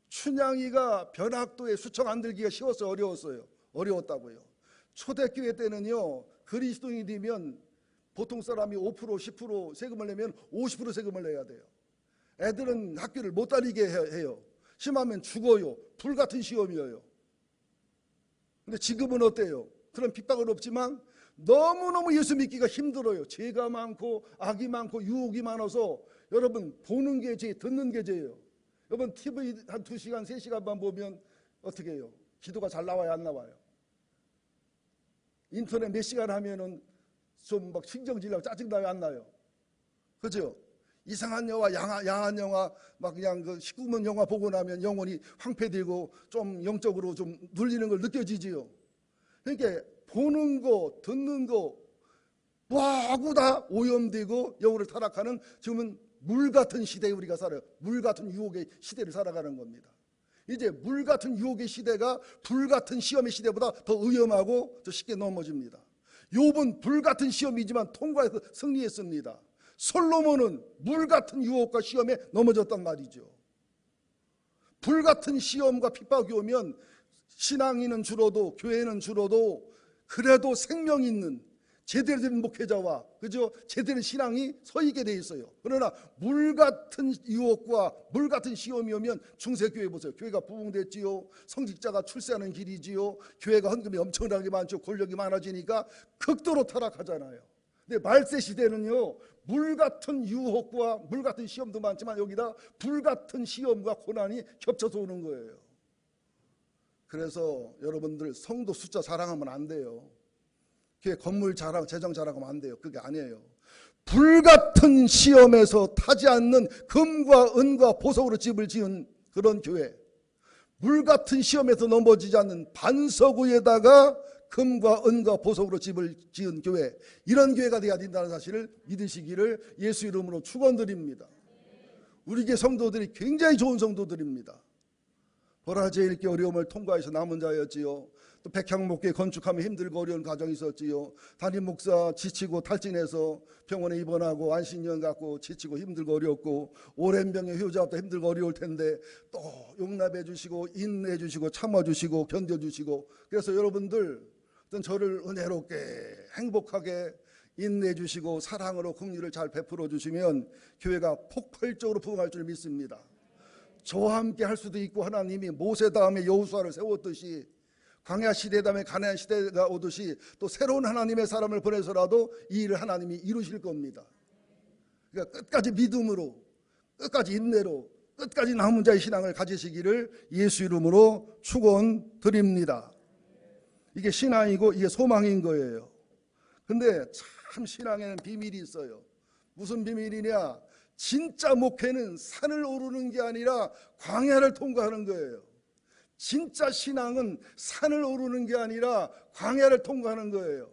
춘향이가 변학도에 수청 안 들기가 쉬웠어요, 어려웠어요? 어려웠다고요. 초대교회 때는요, 그리스도인이 되면 보통 사람이 5%, 10% 세금을 내면 50% 세금을 내야 돼요. 애들은 학교를 못 다니게 해요. 심하면 죽어요. 불같은 시험이에요. 근데 지금은 어때요? 그런 핍박은 없지만 너무너무 예수 믿기가 힘들어요. 죄가 많고 악이 많고 유혹이 많아서 여러분 보는 게 죄, 듣는 게 죄예요. 여러분 TV 한 2시간, 3시간만 보면 어떻게 해요? 기도가 잘 나와요, 안 나와요? 인터넷 몇 시간 하면은 좀 막 신경질나고 짜증나요, 안 나요? 그죠? 이상한 영화, 야한 영화, 막 그냥 그 19금 영화 보고 나면 영혼이 황폐되고 좀 영적으로 좀 눌리는 걸 느껴지지요. 그러니까 보는 거, 듣는 거, 뭐하고 다 오염되고 영혼을 타락하는 지금은 물 같은 시대에 우리가 살아요. 물 같은 유혹의 시대를 살아가는 겁니다. 이제 물 같은 유혹의 시대가 불 같은 시험의 시대보다 더 위험하고 더 쉽게 넘어집니다. 욥은 불 같은 시험이지만 통과해서 승리했습니다. 솔로몬은 물 같은 유혹과 시험에 넘어졌단 말이죠. 불 같은 시험과 핍박이 오면 신앙인은 줄어도 교회는 줄어도 그래도 생명 있는 제대로 된 목회자와 그죠? 제대로 된 신앙이 서 있게 돼 있어요. 그러나 물 같은 유혹과 물 같은 시험이 오면 중세교회 보세요. 교회가 부흥됐지요. 성직자가 출세하는 길이지요. 교회가 헌금이 엄청나게 많죠. 권력이 많아지니까 극도로 타락하잖아요. 근데 말세 시대는요, 물 같은 유혹과 물 같은 시험도 많지만 여기다 불 같은 시험과 고난이 겹쳐서 오는 거예요. 그래서 여러분들 성도 숫자 자랑하면 안 돼요. 교회 건물 자랑, 재정 자랑하면 안 돼요. 그게 아니에요. 불같은 시험에서 타지 않는 금과 은과 보석으로 집을 지은 그런 교회, 물같은 시험에서 넘어지지 않는 반석 위에다가 금과 은과 보석으로 집을 지은 교회, 이런 교회가 되어야 된다는 사실을 믿으시기를 예수 이름으로 축원드립니다. 우리 교회 성도들이 굉장히 좋은 성도들입니다. 보라제 읽기 어려움을 통과해서 남은 자였지요. 또 백향목교회 건축하면 힘들고 어려운 과정이 있었지요. 담임 목사 지치고 탈진해서 병원에 입원하고 안식년 갖고 지치고 힘들고 어렵고, 오랜 병에 효자부터 힘들고 어려울 텐데 또 용납해 주시고 인내해 주시고 참아 주시고 견뎌 주시고, 그래서 여러분들 어떤 저를 은혜롭게 행복하게 인내해 주시고 사랑으로 긍휼을 잘 베풀어 주시면 교회가 폭발적으로 부흥할 줄 믿습니다. 저와 함께 할 수도 있고, 하나님이 모세 다음에 여호수아를 세웠듯이 광야 시대 다음에 가나안 시대가 오듯이 또 새로운 하나님의 사람을 보내서라도 이 일을 하나님이 이루실 겁니다. 그러니까 끝까지 믿음으로, 끝까지 인내로, 끝까지 남은 자의 신앙을 가지시기를 예수 이름으로 축원드립니다. 이게 신앙이고 이게 소망인 거예요. 근데 참 신앙에는 비밀이 있어요. 무슨 비밀이냐? 진짜 목회는 산을 오르는 게 아니라 광야를 통과하는 거예요. 진짜 신앙은 산을 오르는 게 아니라 광야를 통과하는 거예요.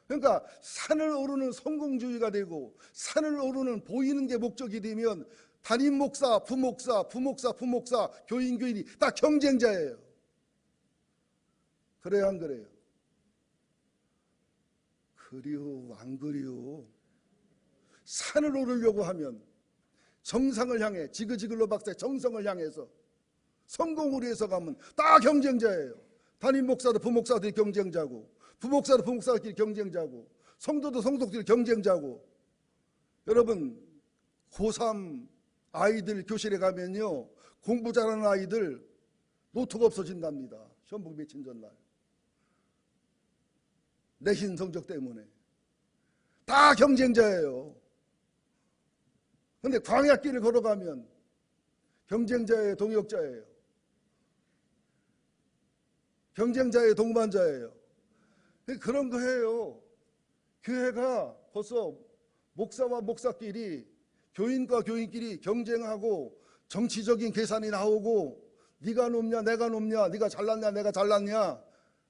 그러니까 산을 오르는 성공주의가 되고 산을 오르는 보이는 게 목적이 되면 담임 목사, 부목사, 교인, 교인이 다 경쟁자예요. 그래요, 안 그래요? 그리워, 안 그리워? 산을 오르려고 하면 정상을 향해, 지그지글로 박사의 정성을 향해서 성공을 위해서 가면 다 경쟁자예요. 담임 목사도 부목사들이 경쟁자고, 부목사도 부목사들끼리 경쟁자고, 성도도 성도끼리 경쟁자고. 여러분, 고3 아이들 교실에 가면요, 공부 잘하는 아이들 노트가 없어진답니다. 시험 보기 며칠 전날. 내신 성적 때문에. 다 경쟁자예요. 근데 광야길을 걸어가면 경쟁자의 동역자예요. 경쟁자의 동반자예요. 그런 거예요. 교회가 벌써 목사와 목사끼리, 교인과 교인끼리 경쟁하고 정치적인 계산이 나오고, 네가 높냐 내가 높냐, 네가 잘났냐 내가 잘났냐,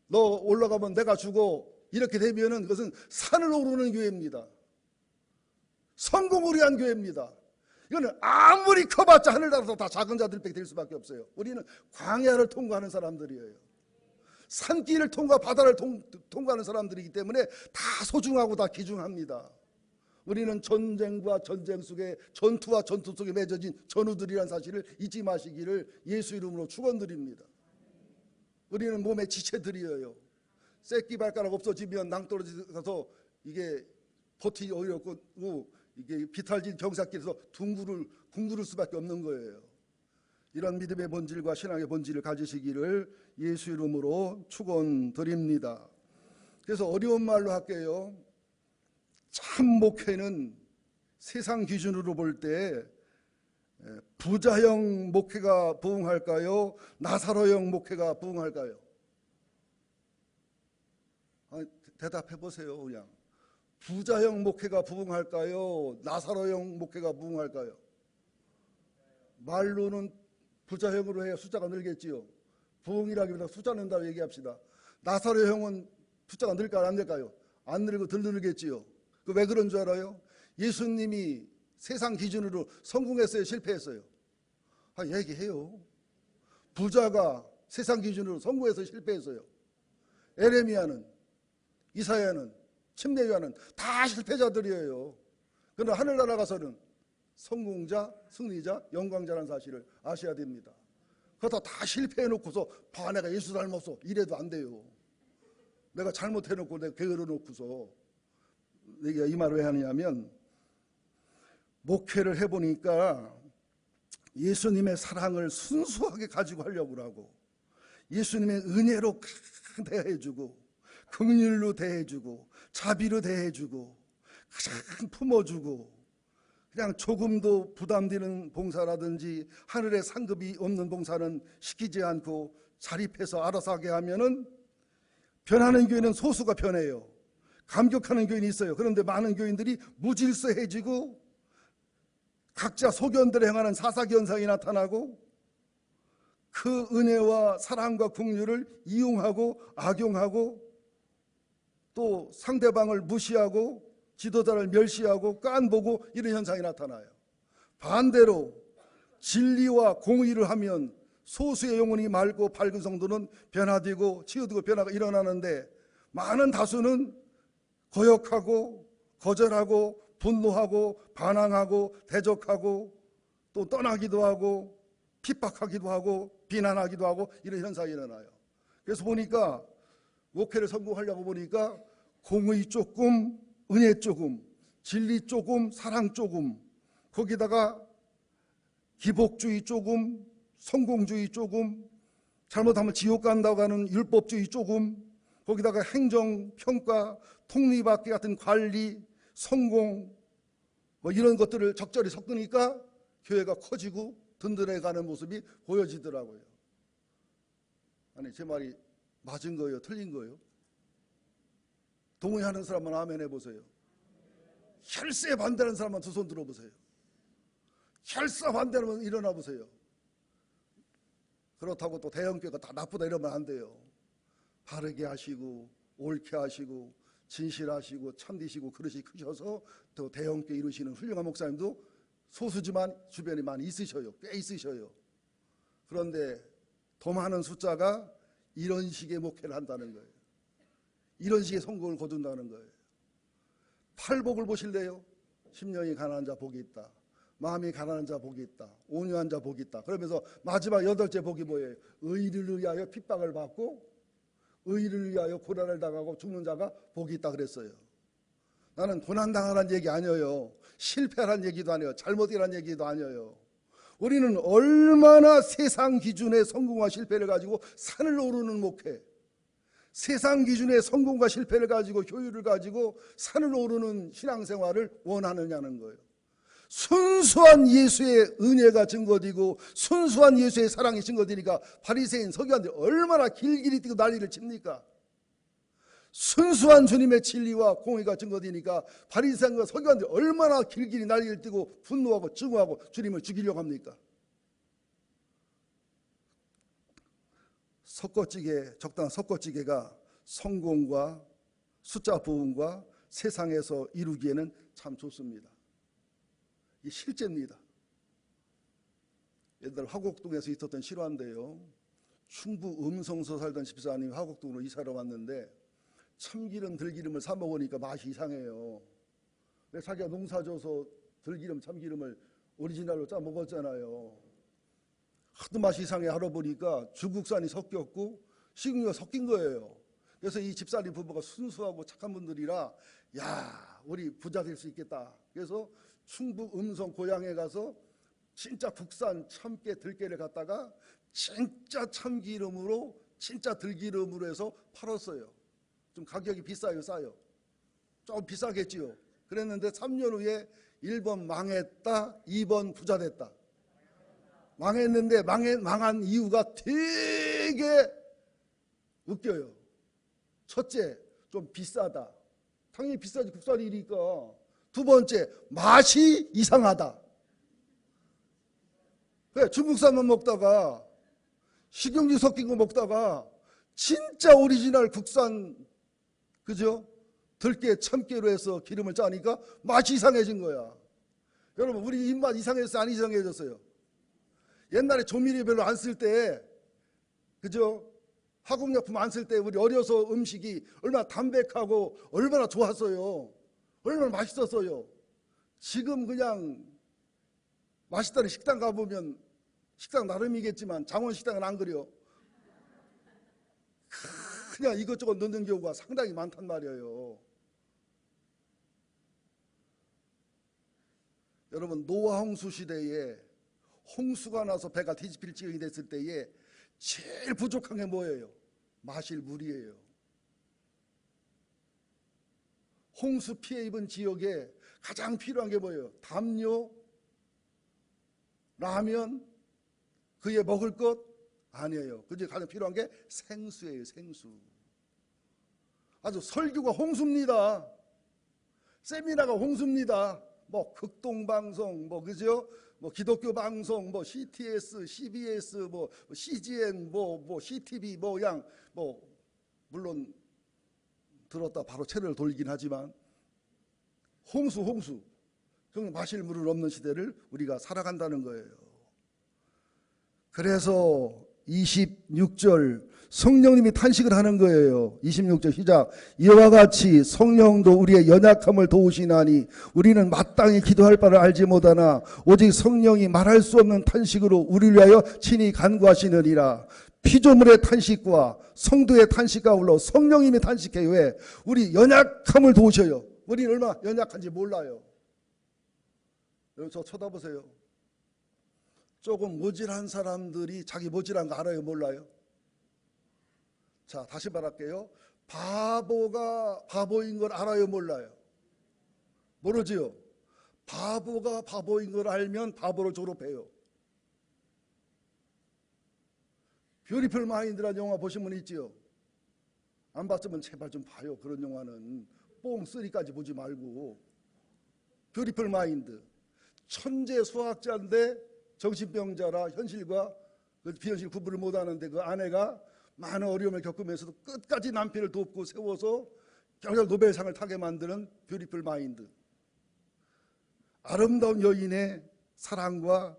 너 올라가면 내가 주고, 이렇게 되면은 그것은 산을 오르는 교회입니다. 성공을 위한 교회입니다. 이거는 아무리 커봤자 하늘 나라도 다 작은 자들밖에 될 수밖에 없어요. 우리는 광야를 통과하는 사람들이에요. 산길을 통과, 바다를 통과하는 사람들이기 때문에 다 소중하고 다 귀중합니다. 우리는 전쟁과 전쟁 속에, 전투와 전투 속에 맺어진 전우들이라는 사실을 잊지 마시기를 예수 이름으로 축원드립니다. 우리는 몸의 지체들이에요. 새끼 발가락 없어지면 낭떠러지가서 이게 버티기 어렵고, 이게 비탈진 경사길에서 둥그를 수밖에 없는 거예요. 이런 믿음의 본질과 신앙의 본질을 가지시기를 예수 이름으로 축원드립니다. 그래서 어려운 말로 할게요. 참 목회는 세상 기준으로 볼 때 부자형 목회가 부흥할까요? 나사로형 목회가 부흥할까요? 대답해 보세요. 그냥 부자형 목회가 부흥할까요? 나사로형 목회가 부흥할까요? 말로는 부자형으로 해야 숫자가 늘겠지요. 부흥이라기보다 숫자 는다고 얘기합시다. 나사로형은 숫자가 늘까요? 안 늘까요? 안 늘고 덜 늘겠지요. 왜 그런 줄 알아요? 예수님이 세상 기준으로 성공했어요? 실패했어요? 얘기해요. 부자가 세상 기준으로 성공해서 실패했어요. 에레미야는, 이사야는, 침례요한은 다 실패자들이에요. 그러나 하늘나라 가서는 성공자, 승리자, 영광자라는 사실을 아셔야 됩니다. 그러다 다 실패해놓고서 내가 예수 닮았어 이래도 안 돼요. 내가 잘못해놓고 내가 게으러놓고서. 내가 이 말을 왜 하느냐면, 목회를 해보니까 예수님의 사랑을 순수하게 가지고 하려고 하고, 예수님의 은혜로 대해주고, 긍휼로 대해주고, 자비로 대해주고, 그냥 품어주고, 그냥 조금도 부담되는 봉사라든지 하늘에 상급이 없는 봉사는 시키지 않고 자립해서 알아서 하게 하면은 변하는 교회는 소수가 변해요. 감격하는 교인이 있어요. 그런데 많은 교인들이 무질서해지고 각자 소견대로 행하는 사사기 현상이 나타나고, 그 은혜와 사랑과 긍휼을 이용하고 악용하고, 또 상대방을 무시하고 지도자를 멸시하고 깐보고, 이런 현상이 나타나요. 반대로 진리와 공의를 하면 소수의 영혼이 맑고 밝은 성도는 변화되고 치유되고 변화가 일어나는데, 많은 다수는 거역하고 거절하고 분노하고 반항하고 대적하고 또 떠나기도 하고 핍박하기도 하고 비난하기도 하고, 이런 현상이 일어나요. 그래서 보니까 목회를 성공하려고 보니까 공의 조금, 은혜 조금, 진리 조금, 사랑 조금, 거기다가 기복주의 조금, 성공주의 조금, 잘못하면 지옥 간다고 하는 율법주의 조금, 거기다가 행정, 평가, 통리받기 같은 관리, 성공, 이런 것들을 적절히 섞으니까 교회가 커지고 든든해가는 모습이 보여지더라고요. 아니, 제 말이 맞은 거예요? 틀린 거예요? 동의하는 사람만 아멘 해보세요. 혈세 반대하는 사람만 두 손 들어보세요. 혈세 반대하면 일어나 보세요. 그렇다고 또 대형교회가 다 나쁘다 이러면 안 돼요. 바르게 하시고 옳게 하시고 진실하시고 참되시고 그릇이 크셔서 또 대형교회 이루시는 훌륭한 목사님도 소수지만 주변에 많이 있으셔요. 꽤 있으셔요. 그런데 더 많은 숫자가 이런 식의 목회를 한다는 거예요. 이런 식의 성공을 거둔다는 거예요. 팔복을 보실래요? 심령이 가난한 자 복이 있다. 마음이 가난한 자 복이 있다. 온유한 자 복이 있다. 그러면서 마지막 8째 복이 뭐예요? 의를 위하여 핍박을 받고 의를 위하여 고난을 당하고 죽는 자가 복이 있다 그랬어요. 나는 고난당하라는 얘기 아니에요. 실패하라는 얘기도 아니에요. 잘못이라는 얘기도 아니에요. 우리는 얼마나 세상 기준의 성공과 실패를 가지고 산을 오르는 목회, 세상 기준의 성공과 실패를 가지고 효율을 가지고 산을 오르는 신앙생활을 원하느냐는 거예요. 순수한 예수의 은혜가 증거되고 순수한 예수의 사랑이 증거되니까 바리새인 서기관들이 얼마나 길길이 뛰고 난리를 칩니까? 순수한 주님의 진리와 공의가 증거되니까 바리새인과 서기관들이 얼마나 길길이 난리를 띠고 분노하고 증오하고 주님을 죽이려고 합니까? 적당한 섞어찌개가 성공과 숫자 부흥과 세상에서 이루기에는 참 좋습니다. 이게 실제입니다. 옛날 화곡동에서 있었던 실화인데요. 충북 음성서 살던 집사님이 화곡동으로 이사를 왔는데 참기름 들기름을 사 먹으니까 맛이 이상해요. 자기가 농사져서 들기름 참기름을 오리지널로 짜 먹었잖아요. 하도 맛이 이상해 하러 보니까 중국산이 섞였고 식용유가 섞인 거예요. 그래서 이 집사님 부부가 순수하고 착한 분들이라 야, 우리 부자 될 수 있겠다. 그래서 충북 음성 고향에 가서 진짜 국산 참깨 들깨를 갖다가 진짜 참기름으로 진짜 들기름으로 해서 팔았어요. 좀 가격이 비싸요, 싸요? 좀 비싸겠지요. 그랬는데 3년 후에 1번 망했다, 2번 부자 됐다. 망했는데 망한 이유가 되게 웃겨요. 첫째, 좀 비싸다. 당연히 비싸지, 국산이니까. 두 번째, 맛이 이상하다. 그래, 중국산만 먹다가 식용유 섞인 거 먹다가 진짜 오리지널 국산, 그죠? 들깨, 참깨로 해서 기름을 짜니까 맛이 이상해진 거야. 여러분, 우리 입맛 이상해졌어요? 안 이상해졌어요? 옛날에 조미료 별로 안 쓸 때, 그죠? 화공약품 안 쓸 때 우리 어려서 음식이 얼마나 담백하고 얼마나 좋았어요. 얼마나 맛있었어요. 지금 그냥 맛있다는 식당 가보면 식당 나름이겠지만 장원식당은 안 그래요. 그냥 이것저것 넣는 경우가 상당히 많단 말이에요. 여러분, 노아 홍수 시대에 홍수가 나서 배가 뒤집힐 지경이 됐을 때에 제일 부족한 게 뭐예요? 마실 물이에요. 홍수 피해 입은 지역에 가장 필요한 게 뭐예요? 담요, 라면, 그에 먹을 것? 아니에요. 그중에 가장 필요한 게 생수예요. 생수. 아주 설교가 홍수입니다. 세미나가 홍수입니다. 뭐 극동방송, 뭐 그죠? 뭐 기독교 방송, 뭐 CTS, CBS, 뭐 CGN, 뭐 CTV, 뭐 물론 들었다 바로 채널을 돌리긴 하지만 홍수. 그럼 마실 물은 없는 시대를 우리가 살아간다는 거예요. 그래서 26절 성령님이 탄식을 하는 거예요. 26절 시작. 이와 같이 성령도 우리의 연약함을 도우시나니 우리는 마땅히 기도할 바를 알지 못하나 오직 성령이 말할 수 없는 탄식으로 우리를 위하여 친히 간구하시느니라. 피조물의 탄식과 성도의 탄식과 아울러 성령님이 탄식해요. 왜? 우리 연약함을 도우셔요. 우리는 얼마나 연약한지 몰라요. 여러분, 저 쳐다보세요. 조금 모질한 사람들이 자기 모질한 거 알아요, 몰라요? 자, 다시 말할게요. 바보가 바보인 걸 알아요, 몰라요? 모르지요? 바보가 바보인 걸 알면 바보로 졸업해요. 뷰티풀 마인드라는 영화 보신 분 있지요? 안 봤으면 제발 좀 봐요. 그런 영화는 뽕 쓰리까지 보지 말고. 뷰티풀 마인드. 천재 수학자인데 정신병자라 현실과 비현실 구분을 못하는데 그 아내가 많은 어려움을 겪으면서도 끝까지 남편을 돕고 세워서 결국 노벨상을 타게 만드는 뷰티풀 마인드. 아름다운 여인의 사랑과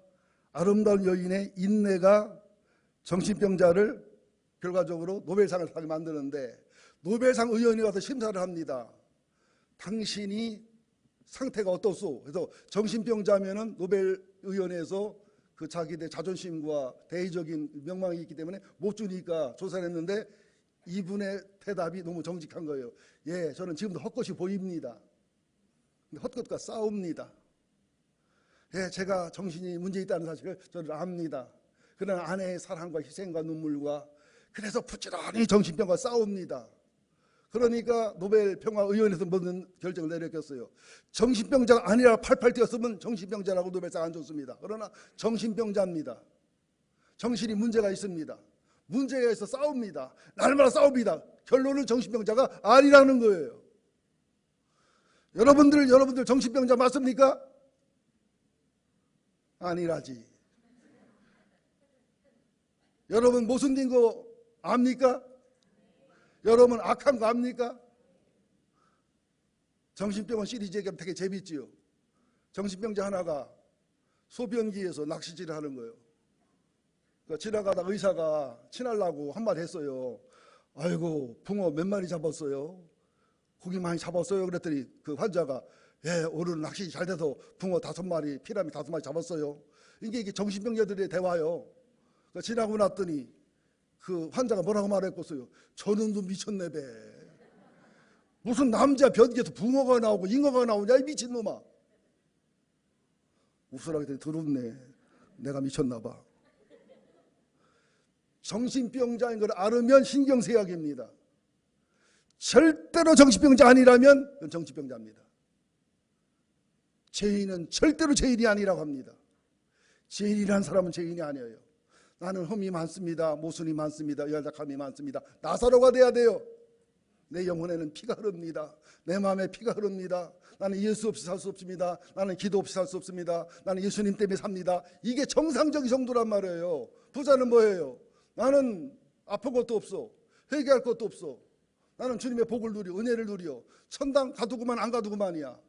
아름다운 여인의 인내가 정신병자를 결과적으로 노벨상을 타게 만드는데 노벨상 의원이 가서 심사를 합니다. 당신이 상태가 어떻소? 그래서 정신병자면은 노벨의원에서 그 자기들 자존심과 대의적인 명망이 있기 때문에 못 주니까 조사를 했는데 이분의 대답이 너무 정직한 거예요. 예, 저는 지금도 헛것이 보입니다. 헛것과 싸웁니다. 예, 제가 정신이 문제 있다는 사실을 저는 압니다. 그러나 아내의 사랑과 희생과 눈물과 그래서 부지런히 정신병과 싸웁니다. 그러니까 노벨 평화의원에서 모든 결정을 내렸겠어요. 정신병자가 아니라 팔팔 뛰었으면 정신병자라고 노벨상 안 줬습니다. 그러나 정신병자입니다. 정신이 문제가 있습니다. 문제가 있어 싸웁니다. 날마다 싸웁니다. 결론은 정신병자가 아니라는 거예요. 여러분들 정신병자 맞습니까? 아니라지. 여러분 모순된 거 압니까? 여러분 악한 거 압니까? 정신병원 시리즈 얘기하면 되게 재밌지요. 정신병자 하나가 소변기에서 낚시질을 하는 거예요. 그러니까 지나가다 의사가 친하려고 한마디 했어요. 아이고 붕어 몇 마리 잡았어요? 고기 많이 잡았어요? 그랬더니 그 환자가 예, 오늘 낚시 잘 돼서 붕어 5마리, 피라미 5마리 잡았어요. 이게 정신병자들의 대화요. 그러니까 지나고 났더니 그 환자가 뭐라고 말했겠어요? 저놈도 미쳤네 배. 무슨 남자 변기에서 붕어가 나오고 잉어가 나오냐 이 미친놈아. 웃으라고 했더니 더럽네. 내가 미쳤나 봐. 정신병자인 걸 알으면 신경쇠약입니다. 절대로 정신병자 아니라면 그건 정신병자입니다. 죄인은 절대로 죄인이 아니라고 합니다. 죄인이라는 사람은 죄인이 아니에요. 나는 흠이 많습니다. 모순이 많습니다. 연약함이 많습니다. 나사로가 돼야 돼요. 내 영혼에는 피가 흐릅니다. 내 마음에 피가 흐릅니다. 나는 예수 없이 살 수 없습니다. 나는 기도 없이 살 수 없습니다. 나는 예수님 때문에 삽니다. 이게 정상적인 정도란 말이에요. 부자는 뭐예요? 나는 아픈 것도 없어. 회개할 것도 없어. 나는 주님의 복을 누려, 은혜를 누려. 천당 가두고만 안 가두고만이야.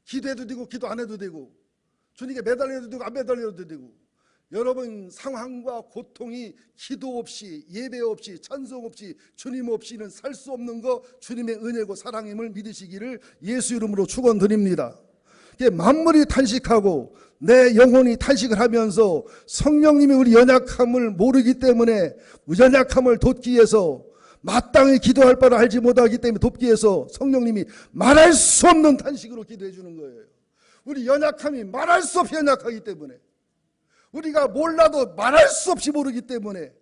기도해도 되고 기도 안 해도 되고 주님께 매달려도 되고 안 매달려도 되고. 여러분 상황과 고통이 기도 없이 예배 없이 찬송 없이 주님 없이는 살 수 없는 거 주님의 은혜고 사랑임을 믿으시기를 예수 이름으로 축원드립니다. 만물이 탄식하고 내 영혼이 탄식을 하면서 성령님이 우리 연약함을 모르기 때문에 연약함을 돕기 위해서 마땅히 기도할 바를 알지 못하기 때문에 돕기 위해서 성령님이 말할 수 없는 탄식으로 기도해 주는 거예요. 우리 연약함이 말할 수 없이 연약하기 때문에 우리가 몰라도 말할 수 없이 모르기 때문에.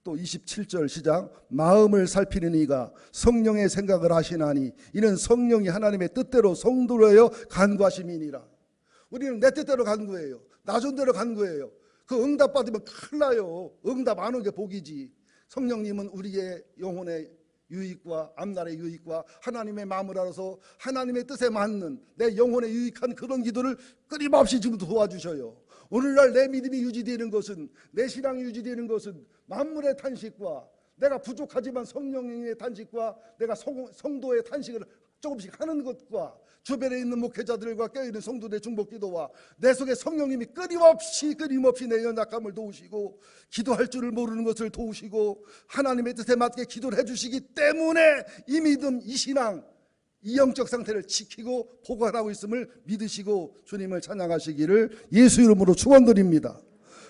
또 27절 시작. 마음을 살피는 이가 성령의 생각을 하시나니 이는 성령이 하나님의 뜻대로 성도로여 간구하심이니라. 우리는 내 뜻대로 간구해요. 나 존대로 간구해요. 그 응답 받으면 큰일 나요. 응답 안 오는 게 복이지. 성령님은 우리의 영혼의 유익과 앞날의 유익과 하나님의 마음을 알아서 하나님의 뜻에 맞는 내 영혼에 유익한 그런 기도를 끊임없이 지금도 도와주셔요. 오늘날 내 믿음이 유지되는 것은, 내 신앙이 유지되는 것은 만물의 탄식과 내가 부족하지만 성령의 탄식과 내가 성도의 탄식을 조금씩 하는 것과 주변에 있는 목회자들과 깨어있는 성도들의 중보기도와 내 속에 성령님이 끊임없이 내 연약함을 도우시고 기도할 줄을 모르는 것을 도우시고 하나님의 뜻에 맞게 기도를 해주시기 때문에 이 믿음, 이 신앙, 이 영적 상태를 지키고 보관하고 있음을 믿으시고 주님을 찬양하시기를 예수 이름으로 축원드립니다.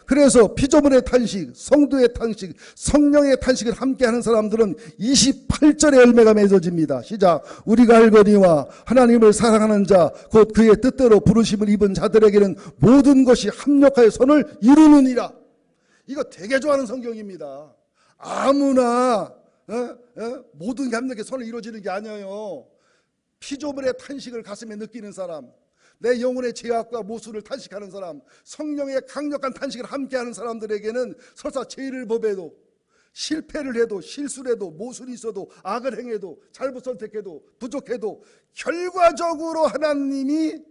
그래서 피조물의 탄식, 성도의 탄식, 성령의 탄식을 함께하는 사람들은 28절의 열매가 맺어집니다. 시작. 우리가 알거니와 하나님을 사랑하는 자 곧 그의 뜻대로 부르심을 입은 자들에게는 모든 것이 합력하여 선을 이루느니라. 이거 되게 좋아하는 성경입니다. 아무나 모든 게 합력해 선을 이루어지는 게 아니에요. 피조물의 탄식을 가슴에 느끼는 사람, 내 영혼의 죄악과 모순을 탄식하는 사람, 성령의 강력한 탄식을 함께하는 사람들에게는 설사 죄를 범해도 실패를 해도 실수를 해도 모순이 있어도 악을 행해도 잘못 선택해도 부족해도 결과적으로 하나님이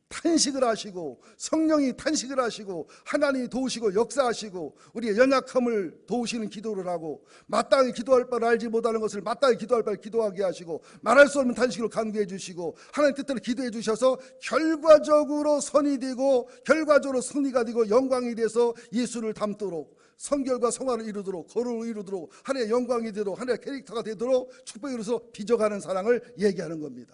탄식을 하시고 성령이 탄식을 하시고 하나님이 도우시고 역사하시고 우리의 연약함을 도우시는 기도를 하고 마땅히 기도할 바를 알지 못하는 것을 마땅히 기도할 바를 기도하게 하시고 말할 수 없는 탄식으로 간구해 주시고 하나님 뜻대로 기도해 주셔서 결과적으로 선이 되고 결과적으로 승리가 되고 영광이 돼서 예수를 닮도록 성결과 성화를 이루도록 거룩을 이루도록 하나님의 영광이 되도록 하나님의 캐릭터가 되도록 축복이 이루어서 빚어가는 사랑을 얘기하는 겁니다.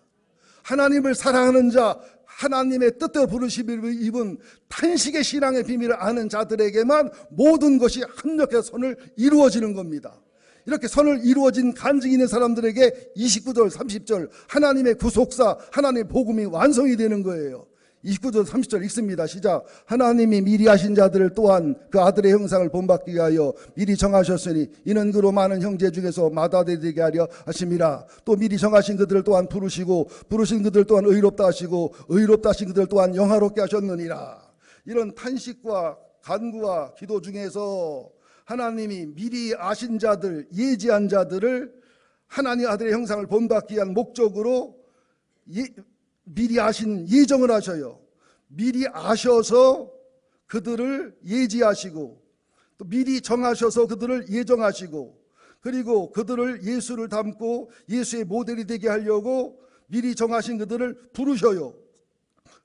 하나님을 사랑하는 자, 하나님의 뜻대로 부르심을 입은 탄식의 신앙의 비밀을 아는 자들에게만 모든 것이 합력해서 선을 이루어지는 겁니다. 이렇게 선을 이루어진 간증이 있는 사람들에게 29절 30절 하나님의 구속사, 하나님의 복음이 완성이 되는 거예요. 29절 30절 읽습니다. 시작. 하나님이 미리 하신 자들을 또한 그 아들의 형상을 본받기 위하여 미리 정하셨으니 이는 그로 많은 형제 중에서 마다되게 하려 하심이라. 또 미리 정하신 그들을 또한 부르시고 부르신 그들 또한 의롭다 하시고 의롭다 하신 그들 또한 영화롭게 하셨느니라. 이런 탄식과 간구와 기도 중에서 하나님이 미리 아신 자들, 예지한 자들을 하나님 아들의 형상을 본받기 위한 목적으로 미리 아신 예정을 하셔요. 미리 아셔서 그들을 예지하시고, 또 미리 정하셔서 그들을 예정하시고, 그리고 그들을 예수를 닮고 예수의 모델이 되게 하려고 미리 정하신 그들을 부르셔요.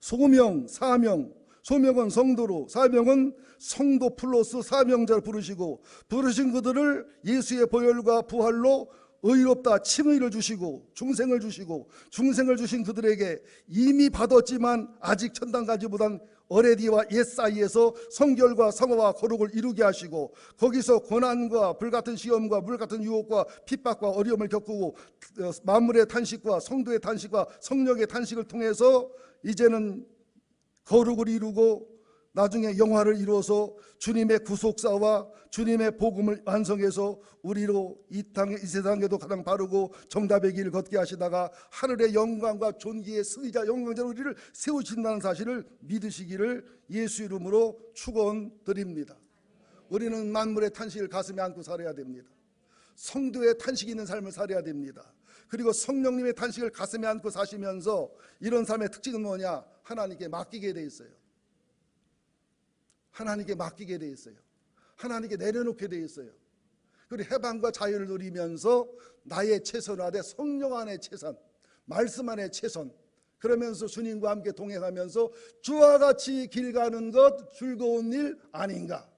소명, 사명, 소명은 성도로, 사명은 성도 플러스 사명자를 부르시고, 부르신 그들을 예수의 보혈과 부활로 의롭다 칭의를 주시고 중생을 주시고, 중생을 주신 그들에게 이미 받았지만 아직 천당 가지 못한 어레디와 옛 사이에서 성결과 성화와 거룩을 이루게 하시고, 거기서 고난과 불같은 시험과 물같은 유혹과 핍박과 어려움을 겪고 만물의 탄식과 성도의 탄식과 성령의 탄식을 통해서 이제는 거룩을 이루고 나중에 영화를 이루어서 주님의 구속사와 주님의 복음을 완성해서 우리로 이 세상에도 가장 바르고 정답의 길을 걷게 하시다가 하늘의 영광과 존귀의 승리자 영광자로 우리를 세우신다는 사실을 믿으시기를 예수 이름으로 축원드립니다. 우리는 만물의 탄식을 가슴에 안고 살아야 됩니다. 성도의 탄식이 있는 삶을 살아야 됩니다. 그리고 성령님의 탄식을 가슴에 안고 사시면서 이런 삶의 특징은 뭐냐? 하나님께 맡기게 돼 있어요. 하나님께 맡기게 돼 있어요. 하나님께 내려놓게 돼 있어요. 그리고 해방과 자유를 누리면서 나의 최선화돼 성령 안의 최선, 말씀 안의 최선, 그러면서 주님과 함께 동행하면서 주와 같이 길 가는 것 즐거운 일 아닌가?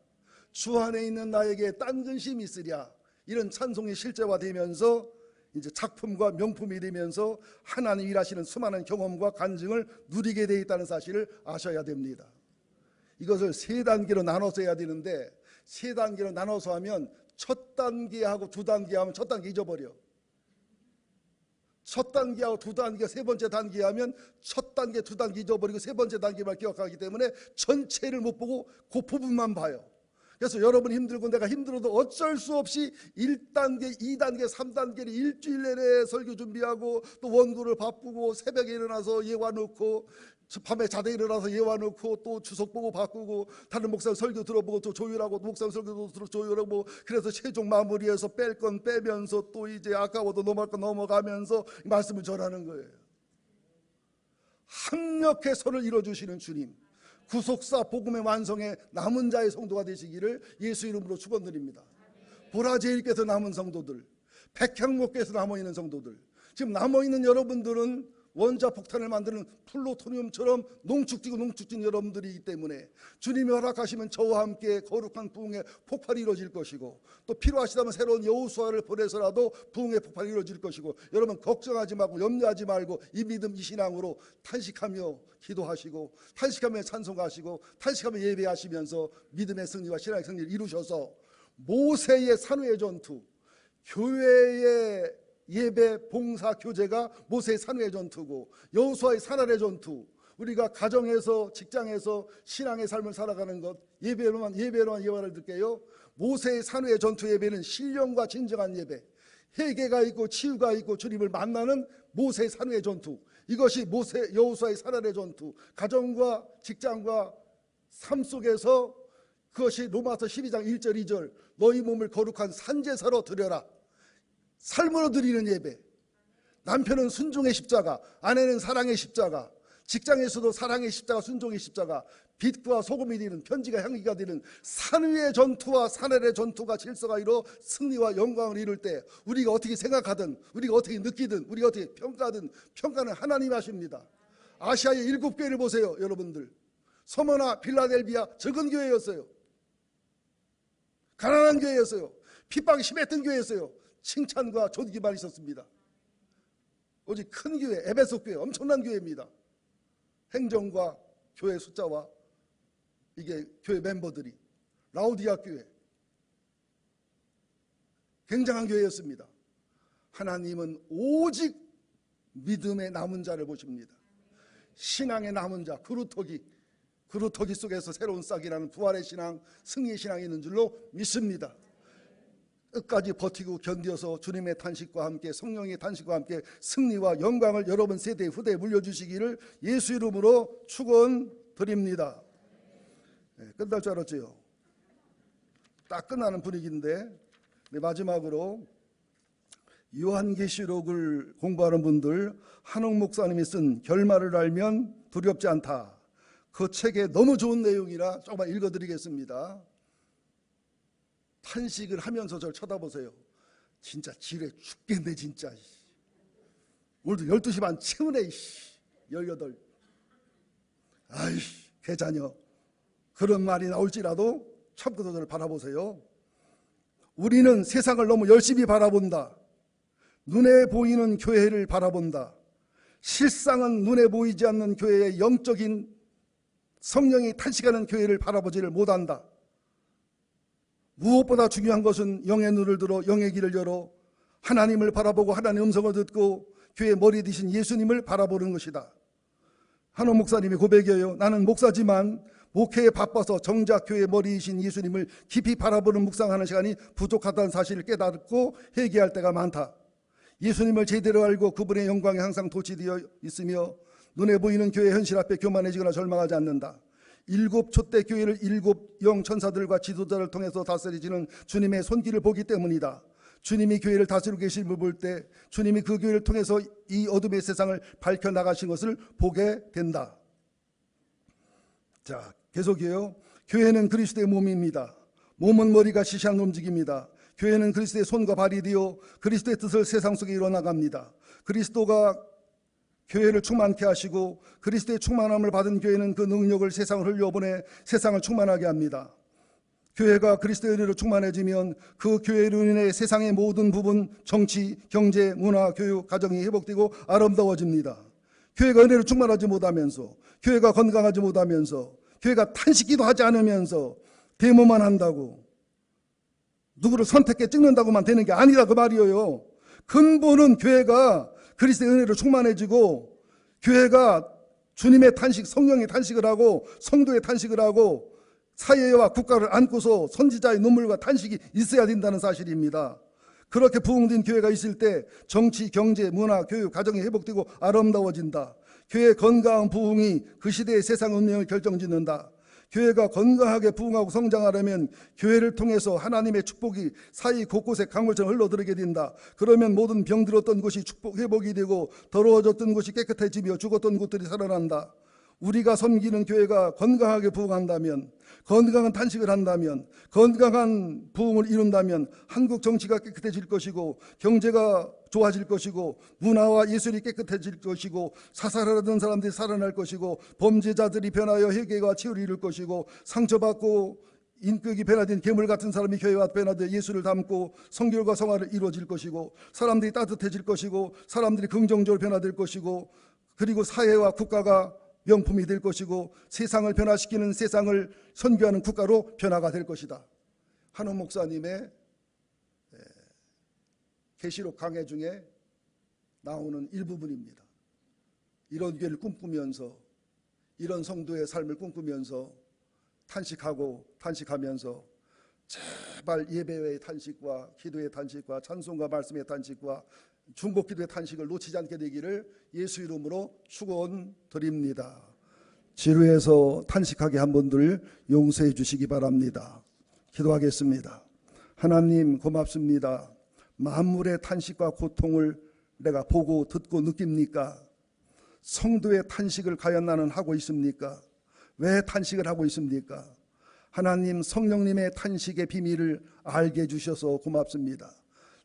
주 안에 있는 나에게 딴 근심이 있으랴. 이런 찬송이 실제화되면서 이제 작품과 명품이 되면서 하나님 일하시는 수많은 경험과 간증을 누리게 돼 있다는 사실을 아셔야 됩니다. 이것을 세 단계로 나눠서 해야 되는데, 세 단계로 나눠서 하면 첫 단계하고 두 단계 하면 첫 단계 잊어버려. 첫 단계하고 두 단계, 세 번째 단계 하면 첫 단계, 두 단계 잊어버리고 세 번째 단계만 기억하기 때문에 전체를 못 보고 그 부분만 봐요. 그래서 여러분 힘들고 내가 힘들어도 어쩔 수 없이 1단계, 2단계, 3단계를 일주일 내내 설교 준비하고 또 원고를 바꾸고 새벽에 일어나서 예화 넣고 밤에 자다 일어나서 예화 넣고 또 주석 보고 바꾸고 다른 목사 설교 들어보고 또 조율하고 목사 설교도 조율하고, 그래서 최종 마무리해서 뺄 건 빼면서 또 이제 아까워도 넘어갈 건 넘어가면서 말씀을 전하는 거예요. 합력해 선을 이루어주시는 주님, 구속사 복음의 완성에 남은 자의 성도가 되시기를 예수 이름으로 축원드립니다. 보라제일께서 남은 성도들, 백향목께서 남아있는 성도들, 지금 남아있는 여러분들은 원자 폭탄을 만드는 플루토늄처럼 농축진 여러분들이기 때문에 주님이 허락하시면 저와 함께 거룩한 부흥의 폭발이 이루어질 것이고, 또 필요하시다면 새로운 여호수아를 보내서라도 부흥의 폭발이 이루어질 것이고, 여러분 걱정하지 말고 염려하지 말고 이 믿음 이 신앙으로 탄식하며 기도하시고 탄식하며 찬송하시고 탄식하며 예배하시면서 믿음의 승리와 신앙의 승리를 이루셔서 모세의 산후의 전투, 교회의 예배, 봉사, 교제가 모세의 산후의 전투고 여호수아의 산알의 전투, 우리가 가정에서 직장에서 신앙의 삶을 살아가는 것, 예배로만 예화를 들게요. 모세의 산후의 전투 예배는 신령과 진정한 예배, 회개가 있고 치유가 있고 주님을 만나는 모세의 산후의 전투, 이것이 여호수아의 산알의 전투, 가정과 직장과 삶 속에서 그것이 로마서 12장 1절 2절 너희 몸을 거룩한 산제사로 드려라. 삶으로 드리는 예배. 남편은 순종의 십자가, 아내는 사랑의 십자가, 직장에서도 사랑의 십자가, 순종의 십자가, 빛과 소금이 되는, 편지가 향기가 되는 산위의 전투와 산엘의 전투가 질서가 이루어 승리와 영광을 이룰 때 우리가 어떻게 생각하든, 우리가 어떻게 느끼든, 우리가 어떻게 평가하든 평가는 하나님이 하십니다. 아시아의 7교회를 보세요. 여러분들, 서머나 필라델비아 적은 교회였어요. 가난한 교회였어요. 핍박이 심했던 교회였어요. 칭찬과 존귀만 있었습니다. 오직 큰 교회, 에베소 교회, 엄청난 교회입니다. 행정과 교회 숫자와 이게 교회 멤버들이, 라오디아 교회, 굉장한 교회였습니다. 하나님은 오직 믿음의 남은 자를 보십니다. 신앙의 남은 자, 그루터기 속에서 새로운 싹이라는 부활의 신앙, 승리의 신앙이 있는 줄로 믿습니다. 끝까지 버티고 견뎌서 주님의 탄식과 함께, 성령의 탄식과 함께 승리와 영광을 여러분 세대 후대에 물려주시기를 예수 이름으로 축원드립니다. 네, 끝날 줄 알았죠. 딱 끝나는 분위기인데, 마지막으로 요한계시록을 공부하는 분들, 한옥 목사님이 쓴 결말을 알면 두렵지 않다, 그 책에 너무 좋은 내용이라 조금만 읽어드리겠습니다. 탄식을 하면서 저를 쳐다보세요. 진짜 지뢰 죽겠네 진짜. 오늘도 12시 반 채우네. 18. 아이 개자녀. 그런 말이 나올지라도 참고서 저를 바라보세요. 우리는 세상을 너무 열심히 바라본다. 눈에 보이는 교회를 바라본다. 실상은 눈에 보이지 않는 교회의 영적인 성령이 탄식하는 교회를 바라보지를 못한다. 무엇보다 중요한 것은 영의 눈을 들어 영의 길을 열어 하나님을 바라보고 하나님의 음성을 듣고 교회의 머리 되신 예수님을 바라보는 것이다. 한옥 목사님의 고백이에요. 나는 목사지만 목회에 바빠서 정작 교회의 머리이신 예수님을 깊이 바라보는 묵상하는 시간이 부족하다는 사실을 깨닫고 회개할 때가 많다. 예수님을 제대로 알고 그분의 영광에 항상 도취되어 있으며 눈에 보이는 교회 현실 앞에 교만해지거나 절망하지 않는다. 7 촛대 교회를 7 영천사들과 지도자를 통해서 다스리시는 주님의 손길을 보기 때문이다. 주님이 교회를 다스리고 계심을 볼 때 주님이 그 교회를 통해서 이 어둠의 세상을 밝혀나가신 것을 보게 된다. 자, 계속이에요. 교회는 그리스도의 몸입니다. 몸은 머리가 시시한 움직입니다. 교회는 그리스도의 손과 발이 되어 그리스도의 뜻을 세상 속에 이뤄나갑니다. 그리스도가 교회를 충만케 하시고 그리스도의 충만함을 받은 교회는 그 능력을 세상을 흘려보내 세상을 충만하게 합니다. 교회가 그리스도의 은혜로 충만해지면 그 교회로 인해 세상의 모든 부분, 정치, 경제, 문화, 교육, 가정이 회복되고 아름다워집니다. 교회가 은혜로 충만하지 못하면서, 교회가 건강하지 못하면서, 교회가 탄식기도 하지 않으면서 데모만 한다고, 누구를 선택해 찍는다고만 되는 게 아니라 그 말이에요. 근본은 교회가 그리스도의 은혜로 충만해지고 교회가 주님의 탄식, 성령의 탄식을 하고 성도의 탄식을 하고 사회와 국가를 안고서 선지자의 눈물과 탄식이 있어야 된다는 사실입니다. 그렇게 부흥된 교회가 있을 때 정치, 경제, 문화, 교육, 가정이 회복되고 아름다워진다. 교회의 건강한 부흥이 그 시대의 세상 운명을 결정짓는다. 교회가 건강하게 부흥하고 성장하려면 교회를 통해서 하나님의 축복이 사회 곳곳에 강물처럼 흘러들게 된다. 그러면 모든 병들었던 곳이 회복이 되고 더러워졌던 곳이 깨끗해지며 죽었던 곳들이 살아난다. 우리가 섬기는 교회가 건강하게 부흥한다면, 건강한 탄식을 한다면, 건강한 부흥을 이룬다면 한국 정치가 깨끗해질 것이고 경제가 좋아질 것이고 문화와 예술이 깨끗해질 것이고 사살하던 사람들이 살아날 것이고 범죄자들이 변하여 회개와 치유를 이룰 것이고 상처받고 인격이 변화된 괴물 같은 사람이 교회와 변화되어 예수를 담고 성결과 성화를 이루어질 것이고 사람들이 따뜻해질 것이고 사람들이 긍정적으로 변화될 것이고 그리고 사회와 국가가 명품이 될 것이고 세상을 변화시키는, 세상을 선교하는 국가로 변화가 될 것이다. 한옥 목사님의 계시록 강해 중에 나오는 일부분입니다. 이런 교회를 꿈꾸면서, 이런 성도의 삶을 꿈꾸면서 탄식하면서 제발 예배의 탄식과 기도의 탄식과 찬송과 말씀의 탄식과 중보기도의 탄식을 놓치지 않게 되기를 예수 이름으로 축원드립니다. 지루해서 탄식하게 한 분들 용서해 주시기 바랍니다. 기도하겠습니다. 하나님 고맙습니다. 만물의 탄식과 고통을 내가 보고 듣고 느낍니까? 성도의 탄식을 과연 나는 하고 있습니까? 왜 탄식을 하고 있습니까? 하나님, 성령님의 탄식의 비밀을 알게 해주셔서 고맙습니다.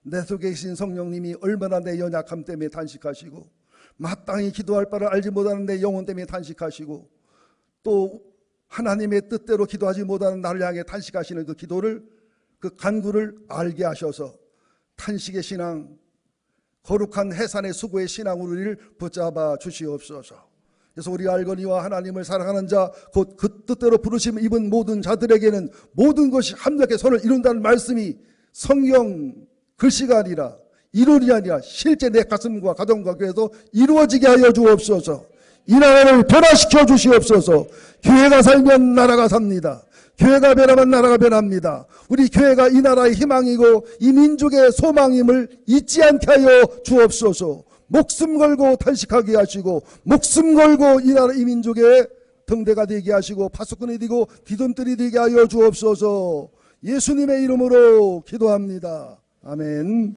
내 속에 계신 성령님이 얼마나 내 연약함 때문에 탄식하시고 마땅히 기도할 바를 알지 못하는 내 영혼 때문에 탄식하시고 또 하나님의 뜻대로 기도하지 못하는 나를 향해 탄식하시는 그 기도를, 그 간구를 알게 하셔서 탄식의 신앙, 거룩한 해산의 수고의 신앙으로 우리를 붙잡아 주시옵소서. 그래서 우리 알거니와 하나님을 사랑하는 자, 곧 그 뜻대로 부르심 입은 모든 자들에게는 모든 것이 합력해 선을 이룬다는 말씀이 성경 글씨가 아니라 이론이 아니라 실제 내 가슴과 가정과 교회에서 이루어지게 하여 주옵소서. 이 나라를 변화시켜 주시옵소서. 교회가 살면 나라가 삽니다. 교회가 변하면 나라가 변합니다. 우리 교회가 이 나라의 희망이고 이 민족의 소망임을 잊지 않게 하여 주옵소서. 목숨 걸고 탄식하게 하시고 목숨 걸고 이 나라 이 민족의 등대가 되게 하시고 파수꾼이 되고 디딤돌이 되게 하여 주옵소서. 예수님의 이름으로 기도합니다. 아멘.